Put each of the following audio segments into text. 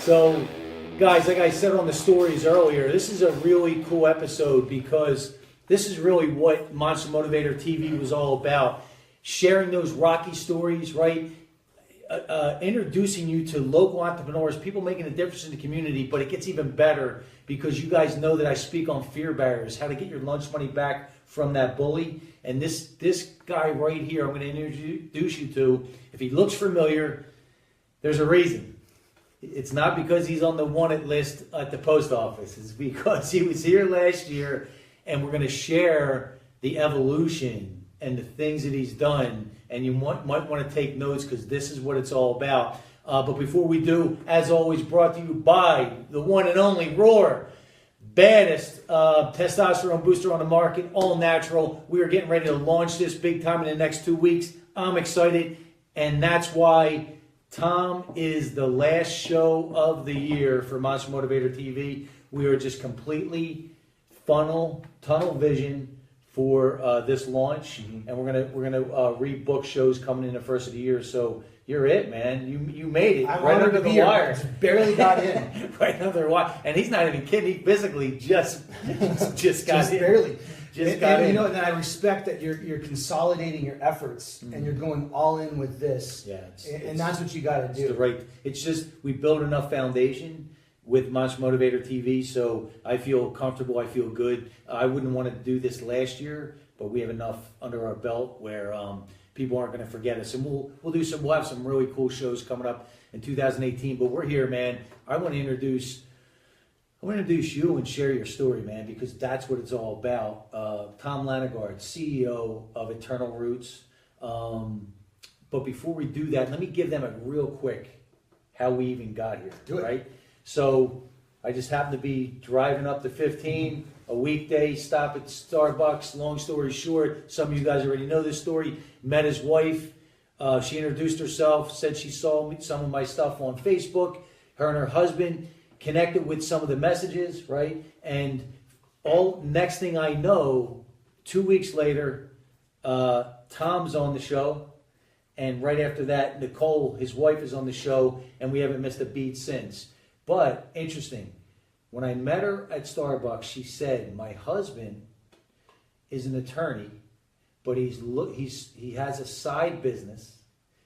So, guys, like I said on the stories earlier, this is a really cool episode because this is really what Monster Motivator TV was all about. Sharing those rocky stories, right? Introducing you to local entrepreneurs, people making a difference in the community, but it gets even better because you guys know that I speak on fear barriers, how to get your lunch money back from that bully. And this guy right here, I'm going to introduce you to, if he looks familiar, there's a reason. It's not because he's on the wanted list at the post office. It's because he was here last year, and we're going to share the evolution and the things that he's done. And you might want to take notes because this is what it's all about. But before we do, as always, brought to you by the one and only Roar. Baddest testosterone booster on the market, all natural. We are getting ready to launch this big time in the next 2 weeks. I'm excited, and that's why Tom is the last show of the year for Monster Motivator TV. We are just completely tunnel vision for this launch, and we're gonna rebook shows coming in the first of the year. So you're it, man. You made it. I'm right honored under to be the here. wire. Just barely got in. Right under the wire, and he's not even kidding. He physically just got Just in. barely. Just got in. You know, and I respect that you're consolidating your efforts and you're going all in with this. Yeah, and that's what you got to do. It's just we built enough foundation with Monster Motivator TV, so I feel comfortable. I feel good. I wouldn't want to do this last year, but we have enough under our belt where people aren't going to forget us, and we'll have some really cool shows coming up in 2018. But we're here, man. I want to introduce you and share your story, man, because that's what it's all about. Tom Ladegaard, CEO of Eternal Roots. But before we do that, let me give them a real quick how we even got here. Do it. Right? So I just happened to be driving up to 15, a weekday, stop at Starbucks. Long story short, some of you guys already know this story. Met his wife. She introduced herself, said she saw some of my stuff on Facebook. Her and her husband connected with some of the messages, right? And next thing I know, 2 weeks later, Tom's on the show. And right after that, Nicole, his wife, is on the show, and we haven't missed a beat since. But interesting, when I met her at Starbucks, she said, "My husband is an attorney, but he has a side business.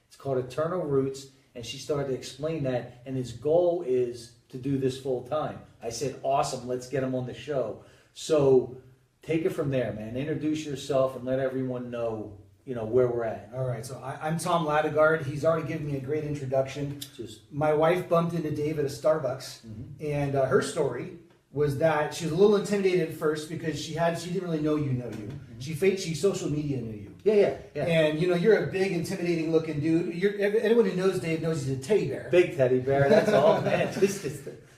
It's called Eternal Roots," and she started to explain that, and his goal is to do this full time. I said, "Awesome, let's get him on the show." So take it from there, man. Introduce yourself and let everyone know, where we're at. All right, so I'm Tom Ladegaard. He's already given me a great introduction. My wife bumped into Dave at a Starbucks, and her story was that she was a little intimidated at first because she didn't really know you. She social media knew you. Yeah. And you're a big, intimidating looking dude. Anyone who knows Dave knows he's a teddy bear. Big teddy bear. That's all, man.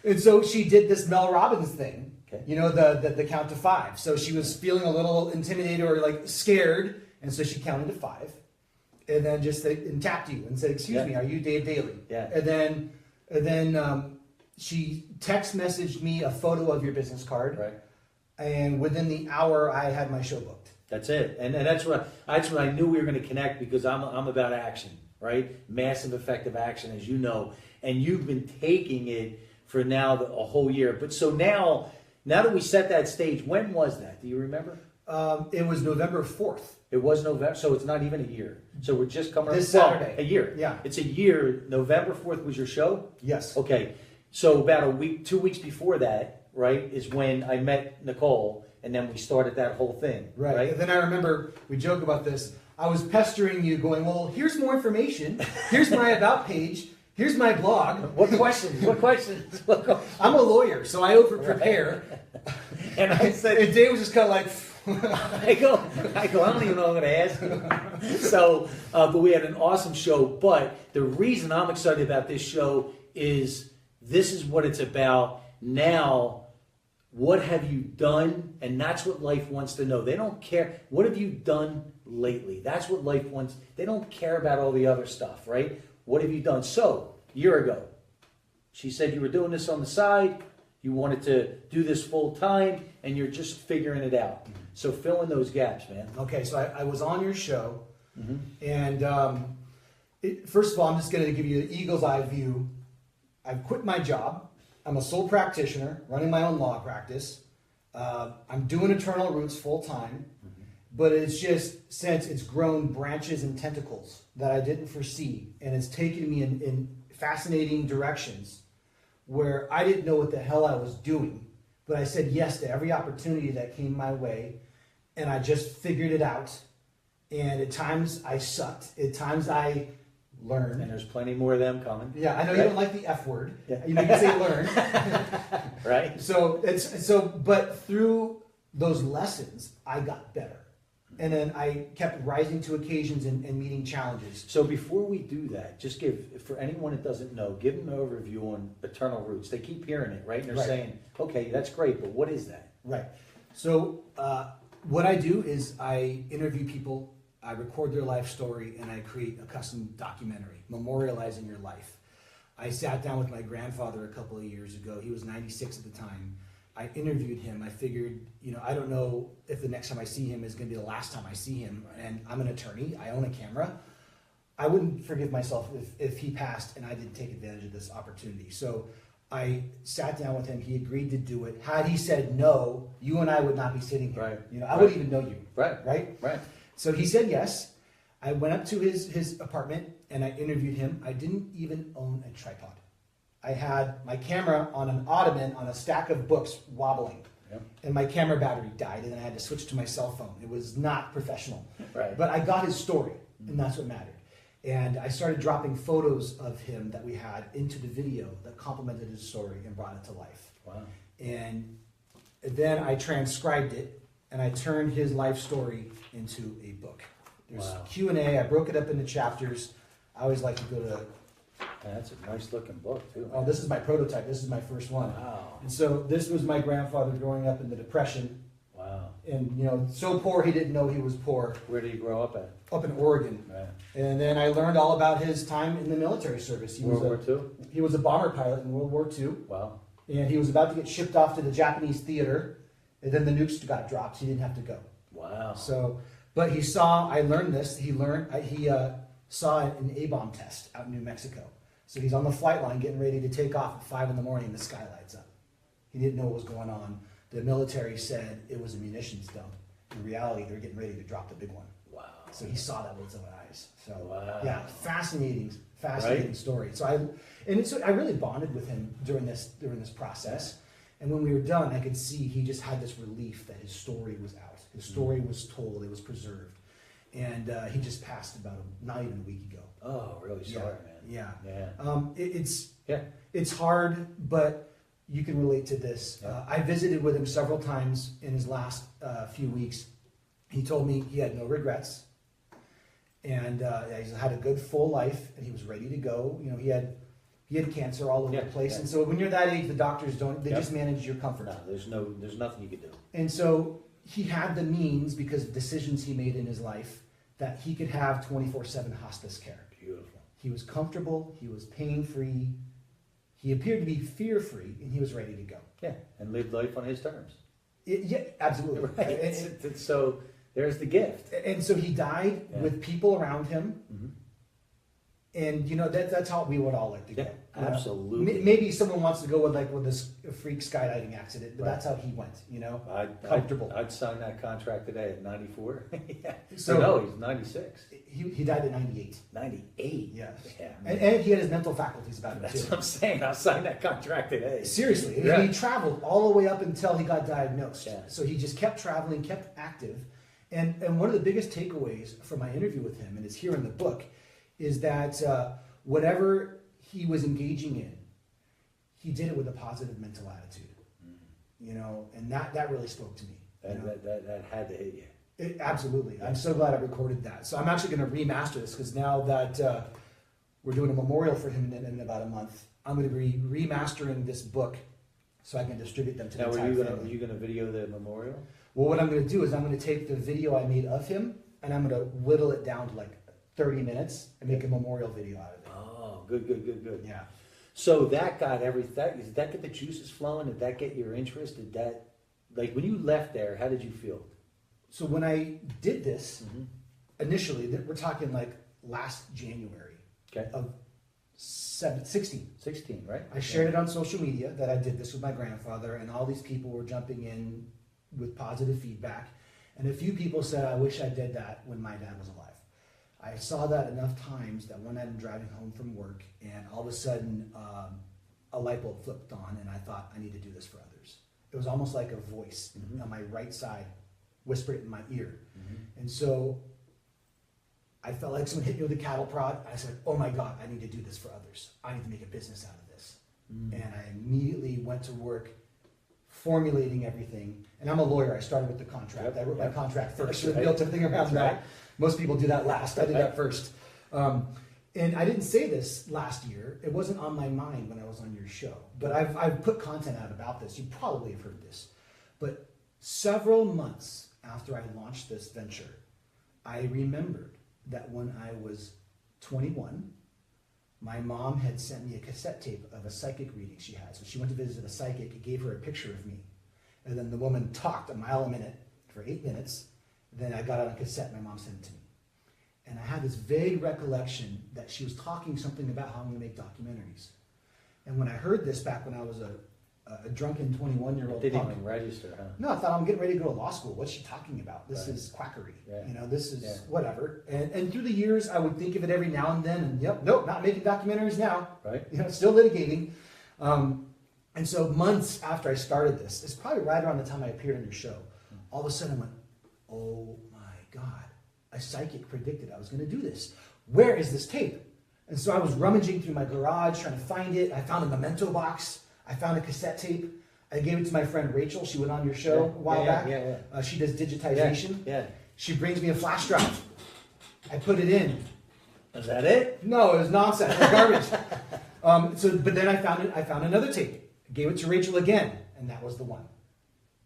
And so she did this Mel Robbins thing. Okay. The count to 5. So she was feeling a little intimidated or like scared. And so she counted to 5, and then and tapped you and said, "Excuse me, are you Dave Daley?" Yeah. And then she text messaged me a photo of your business card. Right. And within the hour, I had my show booked. That's it, and that's what I knew we were going to connect because I'm about action, right? Massive, effective action, as you know, and you've been taking it for now a whole year. But so now that we set that stage, when was that? Do you remember? It was November 4th. It was November, so it's not even a year. So we're just coming This up Saturday. A year. Yeah. It's a year. November 4th was your show? Yes. Okay. So about 2 weeks before that, right, is when I met Nicole, and then we started that whole thing. Right. And then I remember, we joke about this, I was pestering you going, "Well, here's more information. Here's my about page. Here's my blog." What questions? I'm a lawyer, so I over-prepare. Right. And I said... And Dave was just kind of like... I go, I don't even know what I'm going to ask you. So, but we had an awesome show. But the reason I'm excited about this show is this is what it's about. Now, what have you done? And that's what life wants to know. They don't care. What have you done lately? That's what life wants. They don't care about all the other stuff, right? What have you done? So, a year ago, she said you were doing this on the side. You wanted to do this full time, and you're just figuring it out. So fill in those gaps, man. Okay, so I was on your show, and first of all, I'm just going to give you an eagle's eye view I've quit my job. I'm a sole practitioner running my own law practice. I'm doing Eternal Roots full time, but it's just since it's grown branches and tentacles that I didn't foresee, and it's taken me in fascinating directions where I didn't know what the hell I was doing, but I said yes to every opportunity that came my way, and I just figured it out. And at times I sucked. At times I learned. And there's plenty more of them coming. Yeah, I know right? you don't like the F word. Yeah. You can say learn. Right? But through those lessons, I got better. And then I kept rising to occasions and meeting challenges. So before we do that, just give, for anyone that doesn't know, give them an overview on Eternal Roots. They keep hearing it, right? And they're Right. saying, okay, that's great, but what is that? Right. So what I do is I interview people, I record their life story, and I create a custom documentary, memorializing your life. I sat down with my grandfather a couple of years ago. He was 96 at the time. I interviewed him. I figured, I don't know if the next time I see him is going to be the last time I see him. And I'm an attorney. I own a camera. I wouldn't forgive myself if he passed and I didn't take advantage of this opportunity. So I sat down with him. He agreed to do it. Had he said no, you and I would not be sitting here. Right. I wouldn't even know you. Right. Right? Right. So he said yes. I went up to his apartment and I interviewed him. I didn't even own a tripod. I had my camera on an ottoman on a stack of books wobbling. Yep. And my camera battery died and I had to switch to my cell phone. It was not professional. Right. But I got his story and that's what mattered. And I started dropping photos of him that we had into the video that complemented his story and brought it to life. Wow. And then I transcribed it and I turned his life story into a book. There's Wow. Q&A. I broke it up into chapters. I always like to go to, That's a nice looking book, too. oh, this is my prototype. This is my first one. Wow. And so this was my grandfather growing up in the Depression. Wow. And, so poor he didn't know he was poor, Where did you grow up at? up in Oregon. Right. And then I learned all about his time in the military service. World War II? He was a bomber pilot in World War II. Wow. And he was about to get shipped off to the Japanese theater. And then the nukes got dropped. He didn't have to go. Wow. So, but I learned this. He saw an A-bomb test out in New Mexico. So he's on the flight line getting ready to take off at 5 a.m. The sky lights up. He didn't know what was going on. The military said it was a munitions dump. In reality, they're getting ready to drop the big one. Wow. So he saw that with his own eyes. So Wow. yeah, fascinating Right? story. So I really bonded with him during this process. And when we were done, I could see he just had this relief that his story was out. His story was told. It was preserved. And he just passed about not even a week ago. Oh, really sorry, Yeah. man. Yeah. It's hard, but you can relate to this. Yeah. I visited with him several times in his last few weeks. He told me he had no regrets, and he's had a good full life, and he was ready to go. He had cancer all over the place, and so when you're that age, the doctors just manage your comfort. No, there's nothing you can do. And so he had the means, because of decisions he made in his life, that he could have 24/7 hospice care. Beautiful. He was comfortable, he was pain-free, he appeared to be fear-free, and he was ready to go. Yeah, and live life on his terms. Yeah, absolutely. Right. So there's the gift. And so he died with people around him. Mm-hmm. And that's how we would all like to go. Yeah, absolutely. Maybe someone wants to go with this freak skydiving accident, but that's how he went. Comfortable. I'd sign that contract today at 94. Yeah. So no, he's 96. He died at 98. 98. Yes. Yeah. And he had his mental faculties about him That's too. what I'm saying. I'll sign that contract today. Seriously. Yeah. He traveled all the way up until he got diagnosed. Yeah. So he just kept traveling, kept active. And one of the biggest takeaways from my interview with him, and it's here in the book, is that whatever he was engaging in, he did it with a positive mental attitude. And that really spoke to me. That had to hit you. Absolutely. I'm so glad I recorded that. So I'm actually going to remaster this, because now that we're doing a memorial for him in about a month, I'm going to be remastering this book so I can distribute them to the entire family. Were you going to video the memorial? Well, what I'm going to do is I'm going to take the video I made of him and I'm going to whittle it down to like 30 minutes and make a memorial video out of it. Oh, good. Yeah. So that got everything. Did that get the juices flowing? Did that get your interest? Did that, like, when you left there, how did you feel? So when I did this, initially, we're talking like last January Okay. of 16. 16, right? I shared it on social media that I did this with my grandfather, and all these people were jumping in with positive feedback. And a few people said, I wish I did that when my dad was alive. I saw that enough times that one night I'm driving home from work, and all of a sudden a light bulb flipped on, and I thought, I need to do this for others. It was almost like a voice on my right side whispered it in my ear. And so I felt like someone hit me with a cattle prod. I said, oh my God, I need to do this for others. I need to make a business out of this. And I immediately went to work formulating everything. And I'm a lawyer. I started with the contract. I wrote my contract first. Right. Built everything around that. Most people do that last. I did that first. And I didn't say this last year. It wasn't on my mind when I was on your show. But I've put content out about this. You probably have heard this. But several months after I launched this venture, I remembered that when I was 21, my mom had sent me a cassette tape of a psychic reading she had. So she went to visit a psychic. It gave her a picture of me. And then the woman talked a mile a minute for 8 minutes. Then I got it on cassette. My mom sent it to me. And I had this vague recollection that she was talking something about how I'm going to make documentaries. And when I heard this back when I was a drunken 21-year-old Didn't punk, even register, huh? no, I thought I'm getting ready to go to law school. What's she talking about? This Right. is quackery. Yeah. You know, this is Yeah. whatever. And through the years, I would think of it every now and then. And nope, not making documentaries now. Right. You know, still litigating. And so months after I started this, it's probably right around the time I appeared on your show. All of a sudden I went, oh my God, a psychic predicted I was going to do this. Where is this tape? And so I was rummaging through my garage trying to find it. I found a memento box. I found a cassette tape. I gave it to my friend Rachel. She went on your show a while back. She does digitization. Yeah. She brings me a flash drive. I put it in. Is that it? No, it was nonsense. It was garbage. But then I found another tape. I gave it to Rachel again, and that was the one.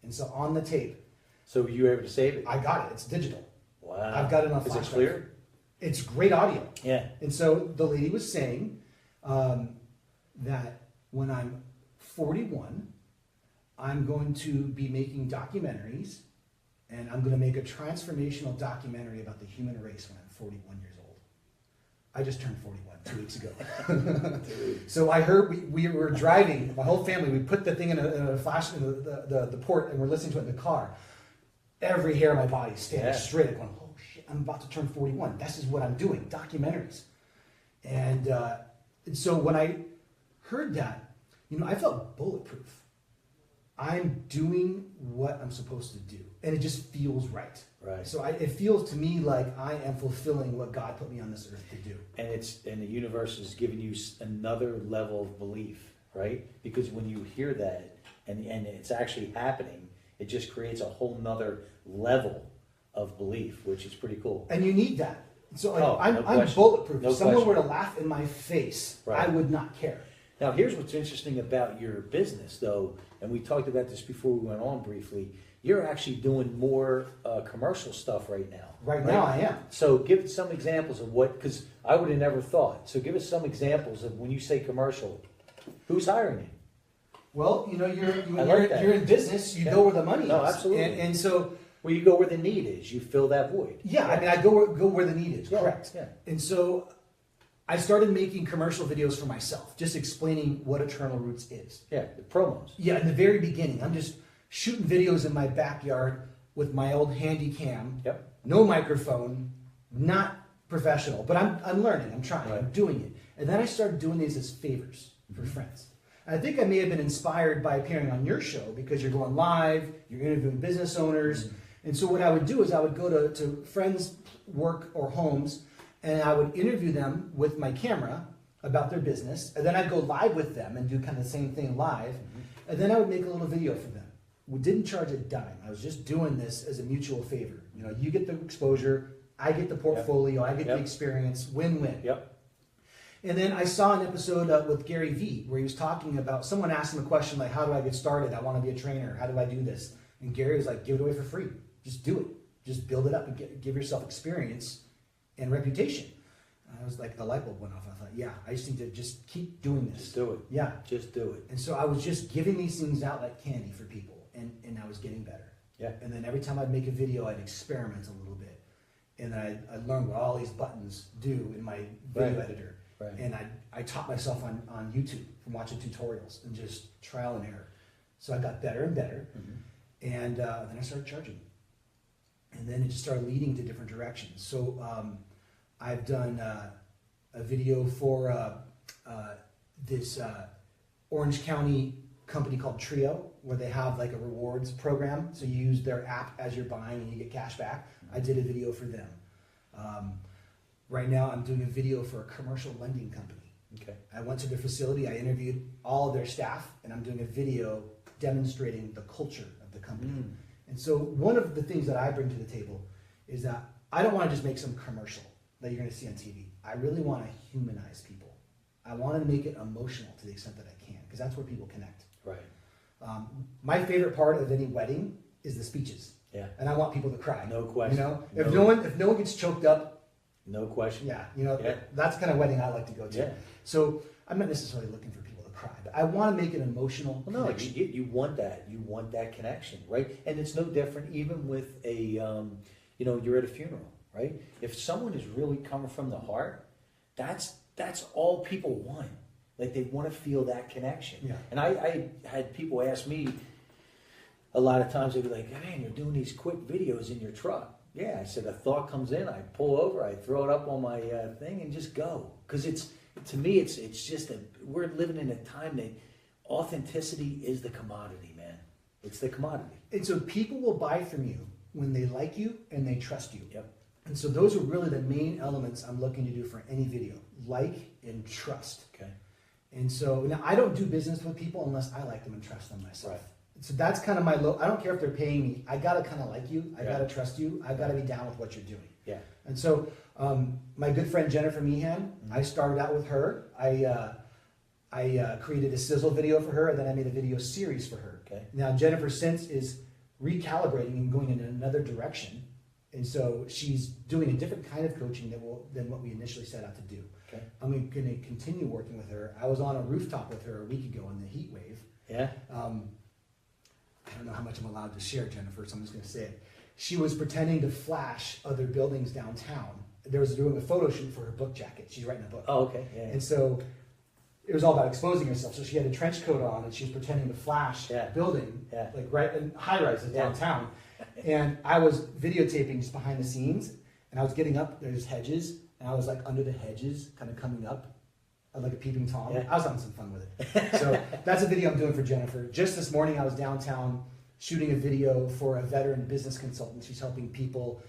And so on the tape, So you were able to save it? I got it. It's digital. Wow. I've got it on Is flash it drive. clear? It's great audio. Yeah. And so the lady was saying that when I'm 41, I'm going to be making documentaries, and I'm going to make a transformational documentary about the human race when I'm 41 years old. I just turned 41 2 weeks ago. So I heard we were driving, my whole family, we put the thing in a flash in the port, and we're listening to it in the car. Every hair on my body standing straight, going, oh shit, I'm about to turn 41. This is what I'm doing, documentaries. And so when I heard that, you know, I felt bulletproof. I'm doing what I'm supposed to do, and it just feels right. Right. So it feels to me like I am fulfilling what God put me on this earth to do. And the universe is giving you another level of belief, right? Because when you hear that and it's actually happening, it just creates a whole nother level of belief, which is pretty cool. And you need that. So like, Oh, I'm question. bulletproof. No if someone question. were to laugh in my face, Right. I would not care. Now, here's what's interesting about your business, though, and we talked about this before we went on briefly. You're actually doing more commercial stuff right now. Right now I am. So give us some examples of what, because I would have never thought. So give us some examples of when you say commercial, who's hiring you? Well, you know, I like that. you're in business, you Yeah. go where the money No, is. absolutely. And so, Well, you go where the need is. You fill that void. yeah, I mean, I go where the need is, Yeah, correct. yeah. And so I started making commercial videos for myself, just explaining what Eternal Roots is. Yeah, the promos. Yeah, in the very beginning, I'm just shooting videos in my backyard with my old handy cam. Yep. No microphone, not professional, but I'm learning, I'm trying, I'm Right. doing it. And then I started doing these as favors for friends. And I think I may have been inspired by appearing on your show because you're going live, you're interviewing business owners. And so what I would do is I would go to friends' work or homes, and I would interview them with my camera about their business. And then I'd go live with them and do kind of the same thing live. And then I would make a little video for them. We didn't charge a dime. I was just doing this as a mutual favor. You know, you get the exposure, I get the portfolio, I get the Yep. experience, win-win. Yep. And then I saw an episode with Gary Vee where he was talking about, someone asked him a question like, how do I get started? I want to be a trainer. How do I do this? And Gary was like, give it away for free. Just do it. Just build it up and give yourself experience and reputation. And I was like, the light bulb went off. I thought, yeah, I just need to just keep doing this. Just do it. Yeah. Just do it. And so I was just giving these things out like candy for people, and I was getting better. Yeah. And then every time I'd make a video, I'd experiment a little bit. And I'd learn what all these buttons do in my video Right. editor. Right. And I taught myself on YouTube from watching tutorials and just trial and error. So I got better and better. And then I started charging. And then it just started leading to different directions. So I've done a video for this Orange County company called Trio, where they have like a rewards program. So you use their app as you're buying and you get cash back. I did a video for them. Right now I'm doing a video for a commercial lending company. Okay. I went to their facility, I interviewed all of their staff, and I'm doing a video demonstrating the culture of the company. And so one of the things that I bring to the table is that I don't want to just make some commercial that you're going to see on TV. I really want to humanize people. I want to make it emotional to the extent that I can, because that's where people connect. Right. My favorite part of any wedding is the speeches. Yeah. And I want people to cry. No question. You know, if no one gets choked up, no question. yeah, you know, that's the kind of wedding I like to go to. Yeah. So I'm not necessarily looking for people to cry, but I want to make it emotional. Well, no, you want that. You want that connection, right? And it's no different even with a, you know, you're at a funeral, right? If someone is really coming from the heart, that's all people want. Like they want to feel that connection. Yeah. And I had people ask me a lot of times, they'd be like, man, you're doing these quick videos in your truck. Yeah, I said, a thought comes in, I pull over, I throw it up on my thing and just go. Because to me, it's just we're living in a time that authenticity is the commodity, man. It's the commodity. And so people will buy from you when they like you and they trust you. Yep. And so those are really the main elements I'm looking to do for any video. Like and trust. Okay. And so now I don't do business with people unless I like them and trust them myself. Right. So that's kind of my low. I don't care if they're paying me. I gotta kind of like you. I gotta trust you. I gotta be down with what you're doing. Yeah. And so my good friend Jennifer Meehan, I started out with her. I created a sizzle video for her, and then I made a video series for her. Okay. Now Jennifer since is recalibrating and going in another direction, and so she's doing a different kind of coaching than what we initially set out to do. Okay. I'm going to continue working with her. I was on a rooftop with her a week ago in the heat wave. Yeah. I don't know how much I'm allowed to share, Jennifer, so I'm just going to say it. She was pretending to flash other buildings downtown. There was doing a photo shoot for her book jacket. She's writing a book. Oh, okay. Yeah. And so it was all about exposing herself. So she had a trench coat on and she was pretending to flash building, like right in high rises downtown. And I was videotaping just behind the scenes, and I was getting up, there's hedges, and I was like under the hedges, kind of coming up, like a peeping Tom. Yeah. I was having some fun with it. So that's a video I'm doing for Jennifer. Just this morning I was downtown shooting a video for a veteran business consultant. She's helping people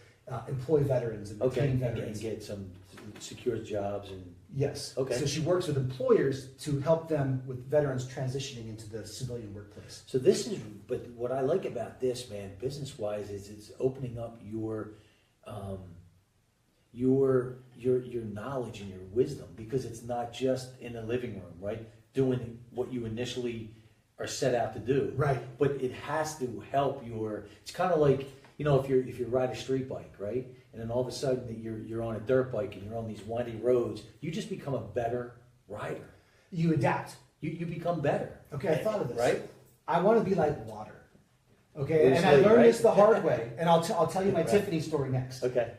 employ veterans and retain veterans. And get some secure jobs and... Yes. Okay. So she works with employers to help them with veterans transitioning into the civilian workplace. So this is, but what I like about this, man, business-wise, is it's opening up your knowledge and your wisdom, because it's not just in the living room, right? Doing what you initially are set out to do. Right. But it has to help it's kind of like, you know, if you ride a street bike, right? And then all of a sudden you're on a dirt bike and you're on these windy roads, you just become a better rider. You adapt. You become better. Okay, I thought of this. Right? I want to be like water. Okay, Bruce and I Lee, learned right? this the hard way, and I'll tell you my Right. Tiffany story next. Okay.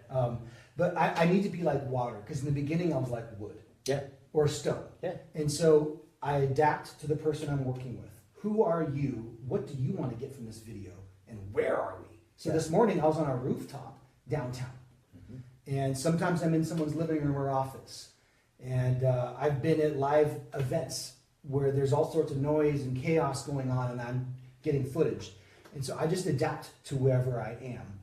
But I need to be like water, because in the beginning I was like wood. Yeah. Or stone. Yeah. And so I adapt to the person I'm working with. Who are you? What do you want to get from this video? And where are we? So this morning I was on a rooftop downtown. And sometimes I'm in someone's living room or office. And I've been at live events where there's all sorts of noise and chaos going on, and I'm getting footage. And so I just adapt to wherever I am.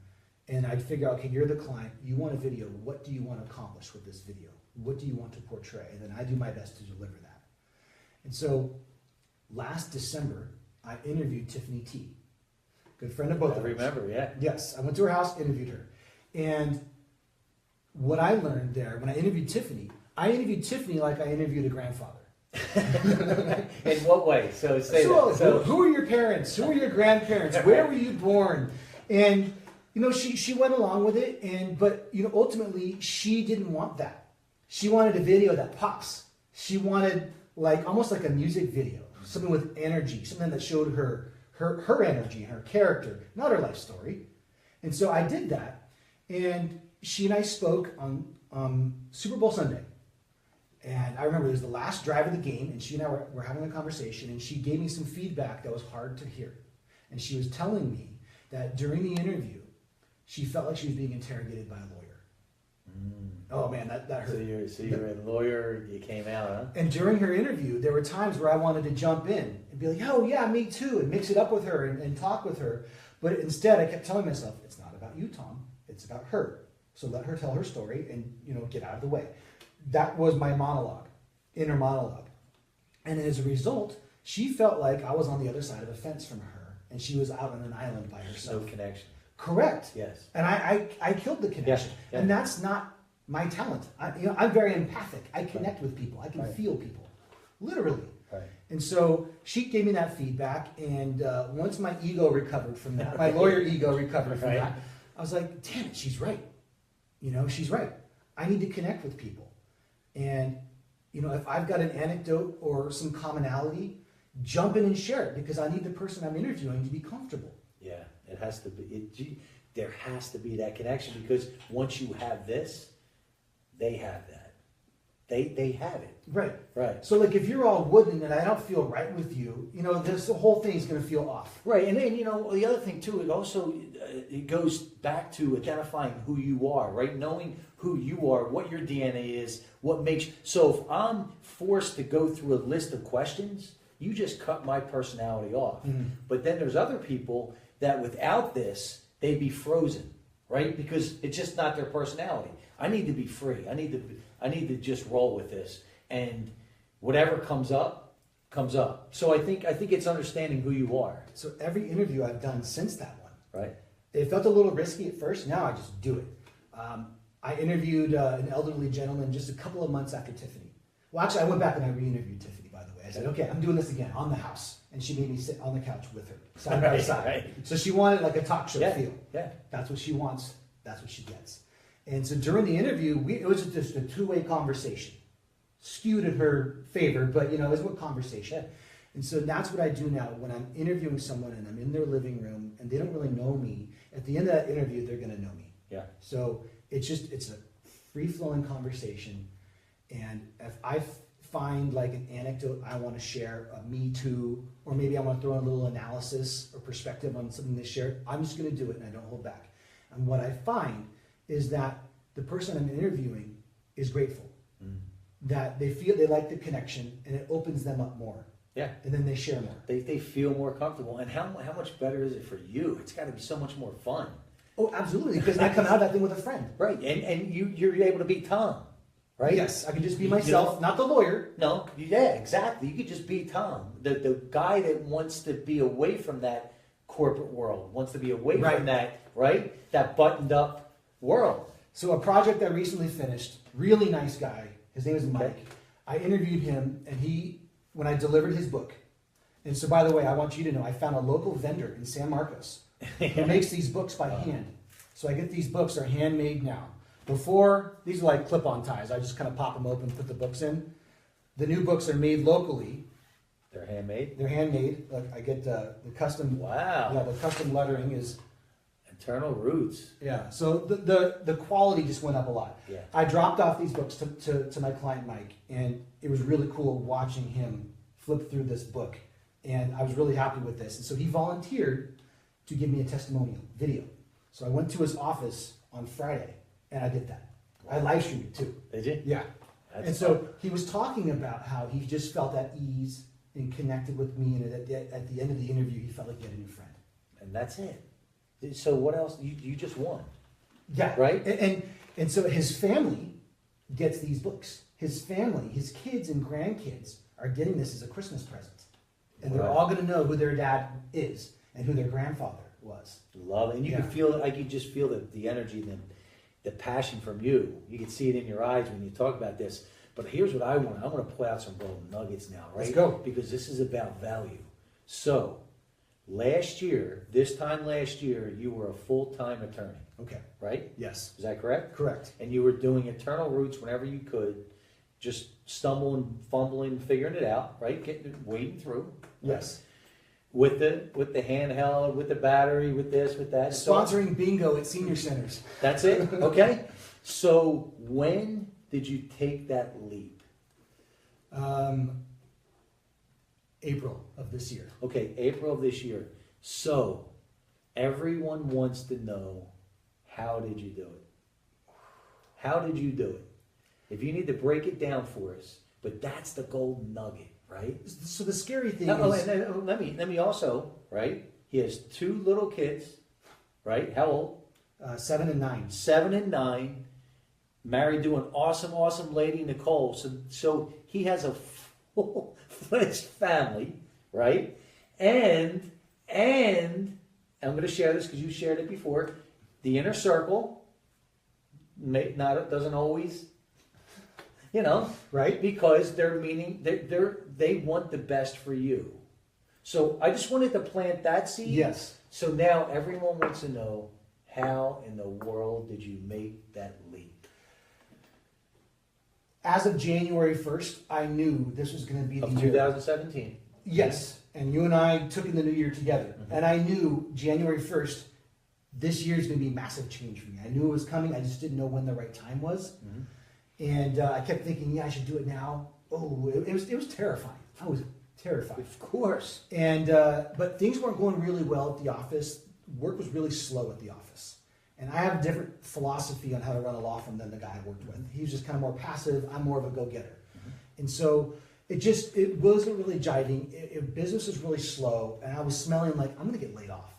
And I figure, okay, you're the client. You want a video. What do you want to accomplish with this video? What do you want to portray? And then I do my best to deliver that. And so last December, I interviewed Tiffany T, good friend of both of us. I remember, yeah. Yes, I went to her house, interviewed her. And what I learned there, when I interviewed Tiffany like I interviewed a grandfather. In what way? So Who are your parents? Who are your grandparents? Where were you born? And you know, she went along with it, but you know, ultimately she didn't want that. She wanted a video that pops. She wanted almost like a music video, something with energy, something that showed her energy and her character, not her life story. And so I did that, and she and I spoke on Super Bowl Sunday. And I remember it was the last drive of the game, and she and I were having a conversation, and she gave me some feedback that was hard to hear. And she was telling me that during the interview, she felt like she was being interrogated by a lawyer. Oh man, that hurt. So you're a lawyer, you came out, huh? And during her interview, there were times where I wanted to jump in and be like, oh yeah, me too, and mix it up with her and talk with her. But instead, I kept telling myself, it's not about you, Tom. It's about her. So let her tell her story and, get out of the way. That was my monologue, inner monologue. And as a result, she felt like I was on the other side of the fence from her, and she was out on an island by herself. No connection. Correct. Yes. And I killed the connection. Yeah. And that's not my talent. I'm very empathic. I connect with people. I can feel people, literally. Right. And so she gave me that feedback, and once my ego recovered from that, my lawyer ego recovered from that, I was like, damn it, she's right. She's right. I need to connect with people. And, if I've got an anecdote or some commonality, jump in and share it, because I need the person I'm interviewing to be comfortable. Yeah, it has to be. There has to be that connection, because once you have this, they have that. They have it. Right. So like if you're all wooden and I don't feel right with you, this whole thing is going to feel off. Right, and then the other thing too, it goes back to identifying who you are, right? Knowing who you are, what your DNA is, what makes. So if I'm forced to go through a list of questions, you just cut my personality off. Mm-hmm. But then there's other people that without this, they'd be frozen, right? Because it's just not their personality. I need to be free. I need to just roll with this, and whatever comes up, comes up. So I think it's understanding who you are. So every interview I've done since that one, Right. It felt a little risky at first. Now I just do it. I interviewed an elderly gentleman just a couple of months after Tiffany. Well, actually, I went back and I re-interviewed Tiffany, by the way. I said, okay, I'm doing this again on the house. And she made me sit on the couch with her, side by side. Right. So she wanted like a talk show feel. Yeah. That's what she wants. That's what she gets. And so during the interview, it was just a two-way conversation. Skewed in her favor, but it was a conversation. And so that's what I do now when I'm interviewing someone and I'm in their living room and they don't really know me. At the end of that interview, they're going to know me. Yeah. So it's a free-flowing conversation. And if I find like an anecdote I want to share, a me too, or maybe I want to throw in a little analysis or perspective on something they shared, I'm just going to do it and I don't hold back. And what I find is that the person I'm interviewing is grateful. That they feel they like the connection, and it opens them up more. Yeah. And then they share more. They feel more comfortable. And how much better is it for you? It's got to be so much more fun. Oh, absolutely, because I come out of that thing with a friend. Right, and you're able to be Tom, right? Yes, I can just be myself, not the lawyer. No, yeah, exactly. You could just be Tom, the guy that wants to be away from that corporate world, wants to be away from that, right? That buttoned up world. So a project I recently finished, really nice guy. His name is Mike. Okay. I interviewed him, and when I delivered his book. And so, by the way, I want you to know, I found a local vendor in San Marcos who makes these books by hand. So I get these books, they're handmade now. Before, these are like clip-on ties. I just kind of pop them open, put the books in. The new books are made locally. They're handmade? They're handmade. Like I get the custom. Wow. Yeah, the custom lettering is. Eternal Roots. Yeah, so the quality just went up a lot. Yeah. I dropped off these books to my client Mike, and it was really cool watching him flip through this book, and I was really happy with this. And so he volunteered to give me a testimonial video. So I went to his office on Friday, and I did that. Wow. I live streamed it too. Did you? Yeah. That's and so he was talking about how he just felt at ease and connected with me, and at the end of the interview, he felt like he had a new friend. And that's it. So what else? You just won. Yeah. Right? And so his family gets these books. His family, his kids and grandkids are getting this as a Christmas present. And they're all going to know who their dad is and who their grandfather was. Love it. And you can feel it. I can just feel the energy, the passion from you. You can see it in your eyes when you talk about this. But here's what I want. I want to pull out some golden nuggets now, right? Let's go. Because this is about value. So, this time last year, you were a full-time attorney. Okay. Right? Yes. Is that correct? Correct. And you were doing Eternal Roots whenever you could, just stumbling, fumbling, figuring it out, right? Wading through. Yes. With the handheld, with the battery, with this, with that. Sponsoring bingo at senior centers. That's it? Okay. So when did you take that leap? April of this year. Okay, April of this year. So, everyone wants to know, how did you do it? How did you do it? If you need to break it down for us, but that's the golden nugget, right? So the scary thing Oh, is, and let me also, right? He has 2 little kids, right? How old? 7 and 9. 7 and 9. Married to an awesome lady, Nicole. So he has a full-fledged family, right? And I'm going to share this because you shared it before. The inner circle doesn't always, right? Because they want the best for you. So I just wanted to plant that seed. Yes. So now everyone wants to know, how in the world did you make that leap? As of January 1st, I knew this was going to be the Of year. 2017. Yes. And you and I took in the new year together. Mm-hmm. And I knew January 1st, this year is going to be a massive change for me. I knew it was coming. I just didn't know when the right time was. Mm-hmm. And I kept thinking, yeah, I should do it now. Oh, it was terrifying. I was terrified. Of course. And but things weren't going really well at the office. Work was really slow at the office. And I have a different philosophy on how to run a law firm than the guy I worked with. He was just kind of more passive. I'm more of a go-getter. Mm-hmm. And so it wasn't really jiving. Business was really slow. And I was smelling like, I'm going to get laid off.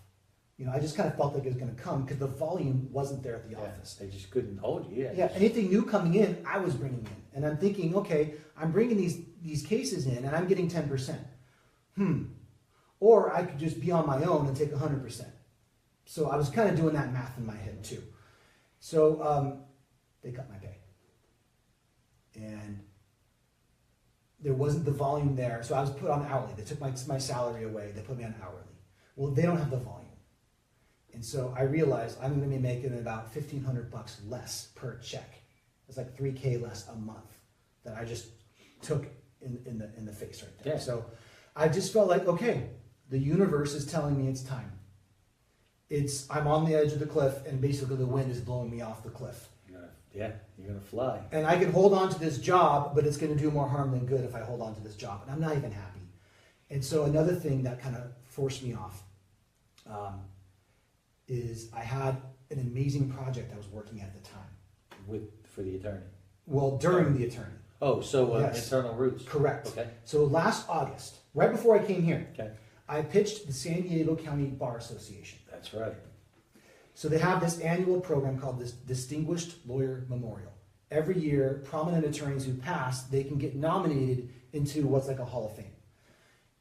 I just kind of felt like it was going to come because the volume wasn't there at the office. They just couldn't hold you. Yeah, anything new coming in, I was bringing in. And I'm thinking, okay, I'm bringing these cases in and I'm getting 10%. Or I could just be on my own and take 100%. So I was kind of doing that math in my head too. So they cut my pay. And there wasn't the volume there. So I was put on hourly. They took my salary away. They put me on hourly. Well, they don't have the volume. And so I realized I'm going to be making about $1,500 less per check. It's like $3,000 less a month that I just took in the face right there. Yeah. So I just felt like, okay, the universe is telling me it's time. I'm on the edge of the cliff, and basically the wind is blowing me off the cliff. You're gonna fly. And I can hold on to this job, but it's going to do more harm than good if I hold on to this job, and I'm not even happy. And so another thing that kind of forced me off is I had an amazing project I was working at the time. For the attorney? Well, during the attorney. Oh, so Yes. internal roots. Correct. Okay. So last August, right before I came here, Okay. I pitched the San Diego County Bar Association. That's right. So they have this annual program called this Distinguished Lawyer Memorial. Every year, prominent attorneys who pass, they can get nominated into what's like a Hall of Fame.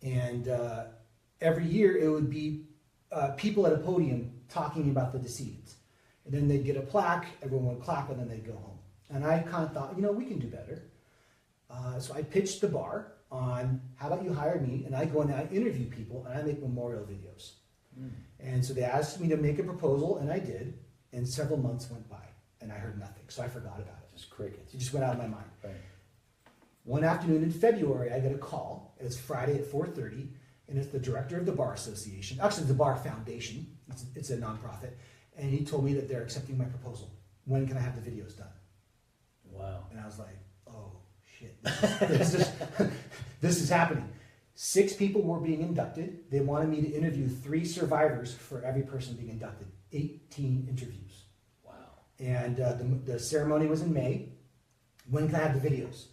And every year it would be people at a podium talking about the decedents. And then they'd get a plaque, everyone would clap, and then they'd go home. And I kind of thought, we can do better. So I pitched the bar on, how about you hire me, and I go in and I interview people, and I make memorial videos. And so they asked me to make a proposal, and I did, and several months went by, and I heard nothing, so I forgot about it. Just crickets. It just went out of my mind. Right. One afternoon in February, I get a call. It's Friday at 4:30, and it's the director of the Bar Association. Actually, it's the Bar Foundation. It's a nonprofit. And he told me that they're accepting my proposal. When can I have the videos done? Wow. And I was like, oh, shit. This is happening. 6 people were being inducted. They wanted me to interview 3 survivors for every person being inducted. 18 interviews. Wow. And the ceremony was in May. When can I have the videos?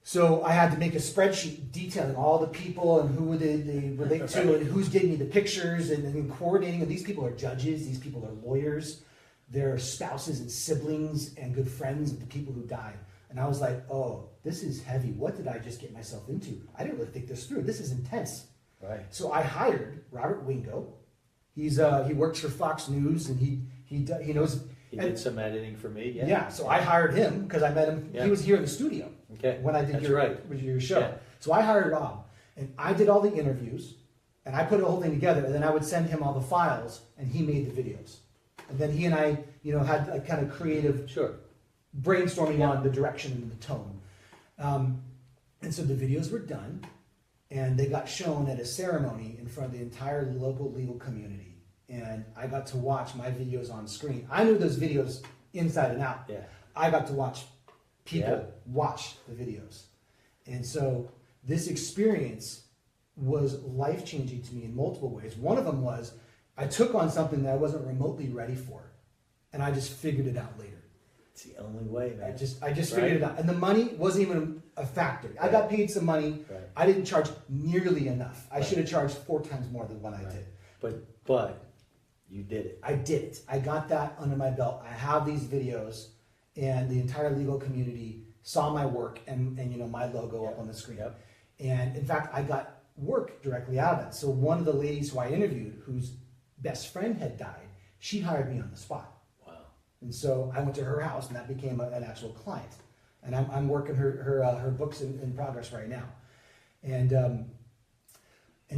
So I had to make a spreadsheet detailing all the people and who they relate to and who's getting me the pictures and coordinating. And these people are judges. These people are lawyers. They're spouses and siblings and good friends of the people who died. And I was like, oh, this is heavy. What did I just get myself into? I didn't really think this through. This is intense. Right. So I hired Robert Wingo. He works for Fox News and he knows. He did some editing for me. Yeah. Yeah. So I hired him because I met him. Yeah. He was here in the studio. Okay. When I did That's your right. show. Yeah. So I hired Rob and I did all the interviews and I put the whole thing together and then I would send him all the files and he made the videos. And then he and I, had a kind of creative brainstorming on the direction and the tone. And so the videos were done and they got shown at a ceremony in front of the entire local legal community. And I got to watch my videos on screen. I knew those videos inside and out. Yeah. I got to watch people Yeah. watch the videos. And so this experience was life-changing to me in multiple ways. One of them was I took on something that I wasn't remotely ready for, and I just figured it out later. It's the only way, man. I just figured it out. And the money wasn't even a factor. I got paid some money. Right. I didn't charge nearly enough. I should have charged 4 times more than what I did. But you did it. I did it. I got that under my belt. I have these videos, and the entire legal community saw my work and my logo up on the screen. Yep. And in fact, I got work directly out of it. So one of the ladies who I interviewed, whose best friend had died, she hired me on the spot. And so I went to her house, and that became an actual client. And I'm working her books in progress right now. And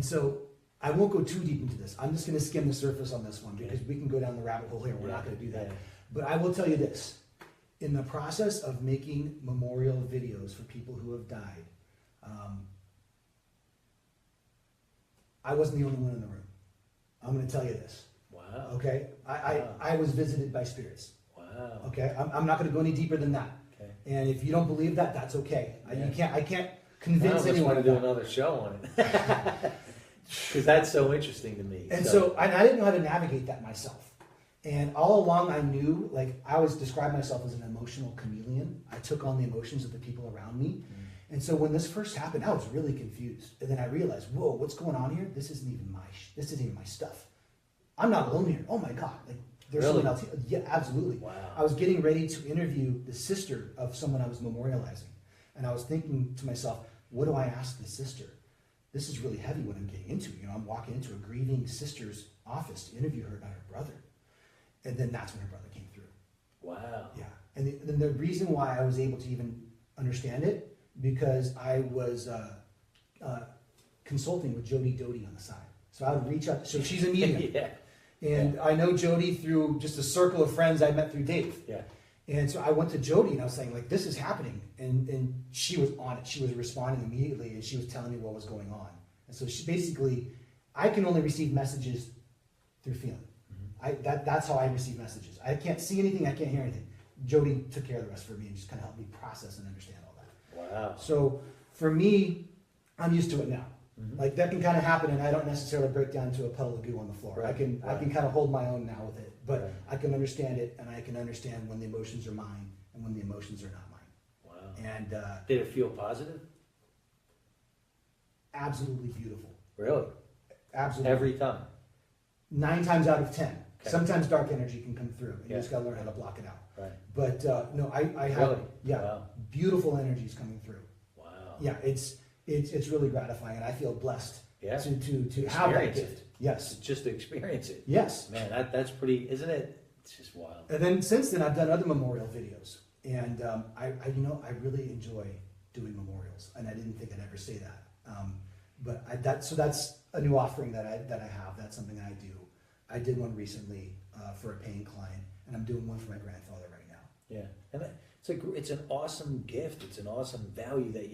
so I won't go too deep into this. I'm just going to skim the surface on this one because we can go down the rabbit hole here. We're not going to do that. But I will tell you this. In the process of making memorial videos for people who have died, I wasn't the only one in the room. I'm going to tell you this. Wow. Okay? I was visited by spirits. Wow. Okay? I'm not going to go any deeper than that. Okay. And if you don't believe that, that's okay. I can't convince I anyone want of to do that. another show on it. Because that's so interesting to me. And so I didn't know how to navigate that myself. And all along I knew, like, I always described myself as an emotional chameleon. I took on the emotions of the people around me. And so when this first happened, I was really confused. And then I realized, whoa, what's going on here? This isn't even my stuff. I'm not alone here. Oh my God. Like, there's someone else here. Yeah, absolutely. Wow. I was getting ready to interview the sister of someone I was memorializing. And I was thinking to myself, what do I ask the sister? This is really heavy what I'm getting into. I'm walking into a grieving sister's office to interview her about her brother. And then that's when her brother came through. Wow. Yeah. And the reason why I was able to even understand it, because I was consulting with Jody Doty on the side. So I would reach out. So she's a medium. Yeah. And I know Jody through just a circle of friends I met through Dave. Yeah. And so I went to Jody and I was saying, like, this is happening. And she was on it. She was responding immediately and she was telling me what was going on. And so she basically, I can only receive messages through feeling. That's how I receive messages. I can't see anything. I can't hear anything. Jody took care of the rest for me and just kind of helped me process and understand all that. Wow. So for me, I'm used to it now. Like, that can kind of happen and I don't necessarily break down to a puddle of goo on the floor. Right. I can kind of hold my own now with it, but Right. I can understand it and I can understand when the emotions are mine and when the emotions are not mine. Wow. And Did it feel positive? absolutely beautiful. Really? Absolutely. Every time? 9 times out of 10. Okay. Sometimes dark energy can come through and you Yeah. just got to learn how to block it out. Right. But no, I have, Really? yeah, Wow. beautiful energies coming through. Wow. Yeah, it's really gratifying and I feel blessed Yeah. to have that Experience gift. Yes. Just to experience it. Yes. Man, that's pretty, isn't it? It's just wild. And then since then, I've done other memorial videos, and I really enjoy doing memorials, and I didn't think I'd ever say that. But that's a new offering that I have. That's something I do. I did one recently for a paying client, and I'm doing one for my grandfather right now. Yeah, and it's an awesome gift. It's an awesome value that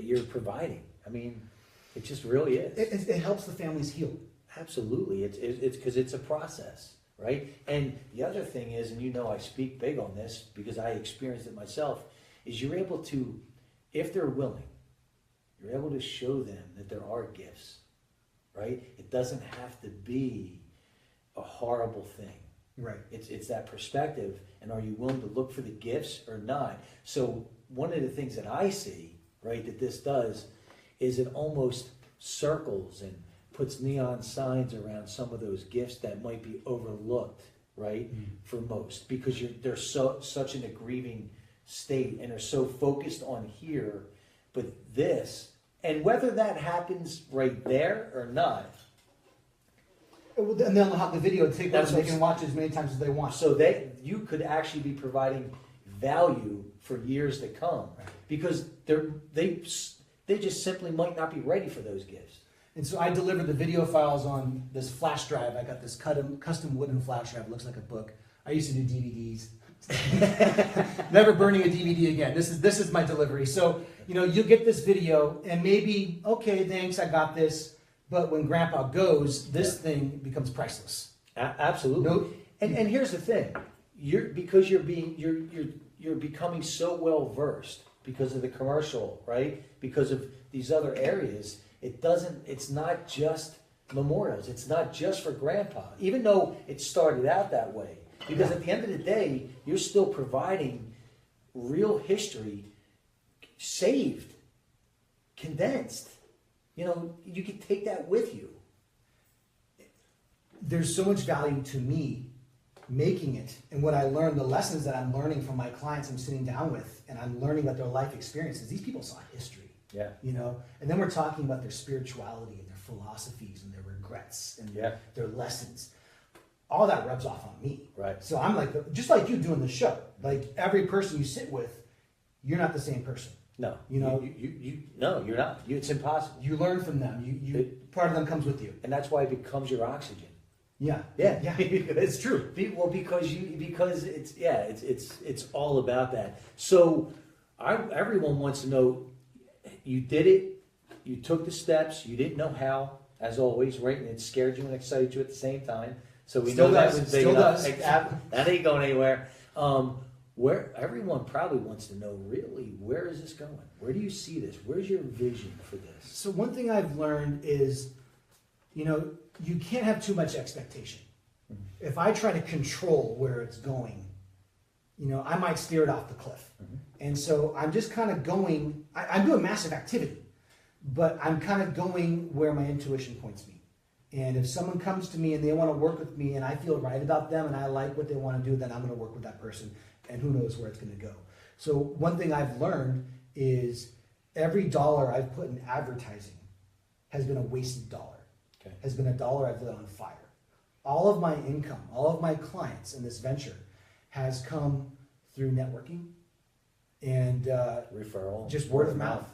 you're providing. I mean, it just really is. It helps the families heal. Absolutely, it's because it's a process, right? And the other thing is, and I speak big on this because I experienced it myself, is you're able to, if they're willing, you're able to show them that there are gifts, right? It doesn't have to be a horrible thing. Right. It's that perspective, and are you willing to look for the gifts or not? So one of the things that I see, right, that this does, is it almost circles and puts neon signs around some of those gifts that might be overlooked, right, for most, because they're such in a grieving state and are so focused on here, but this, and whether that happens right there or not. And then they'll have the video take That's over. They what's- can watch as many times as they want. So you could actually be providing value for years to come, because they just simply might not be ready for those gifts. And so I delivered the video files on this flash drive. I got this custom wooden flash drive. It looks like a book. I used to do DVDs. Never burning a DVD again. This is my delivery. So, you get this video and maybe, okay, thanks, I got this. But when Grandpa goes, this thing becomes priceless. Absolutely. No. And here's the thing. You're becoming so well versed because of the commercial, right? Because of these other areas. It's not just memorials. It's not just for grandpa, even though it started out that way. Because at the end of the day, you're still providing real history, saved, condensed. You know, you can take that with you. There's so much value to me making it, and what I learned, the lessons that I'm learning from my clients I'm sitting down with, and I'm learning about their life experiences. These people saw history. Yeah. You know, and then we're talking about their spirituality and their philosophies and their regrets and their lessons. All that rubs off on me. Right. So I'm like, just like you doing the show, like every person you sit with, you're not the same person. No. You know, no, you're not. It's impossible. You learn from them. Part of them comes with you. And that's why it becomes your oxygen. Yeah. It's true. Well, because it's all about that. So everyone wants to know, you did it, you took the steps, you didn't know how, as always, right? And it scared you and excited you at the same time. So we Still know does. that was big Still enough. does. That ain't going anywhere. Where everyone probably wants to know, really, where is this going? Where do you see this? Where's your vision for this? So one thing I've learned is, you know, you can't have too much expectation. Mm-hmm. If I try to control where it's going, you know, I might steer it off the cliff. Mm-hmm. And so I'm just kind of going, I'm doing massive activity, but I'm kind of going where my intuition points me. And if someone comes to me and they want to work with me and I feel right about them and I like what they want to do, then I'm going to work with that person. And who knows where it's going to go. So one thing I've learned is every dollar I've put in advertising has been a wasted dollar. Okay. Has been a dollar I've lit on fire. All of my income, all of my clients in this venture has come through networking and referral, just word of mouth.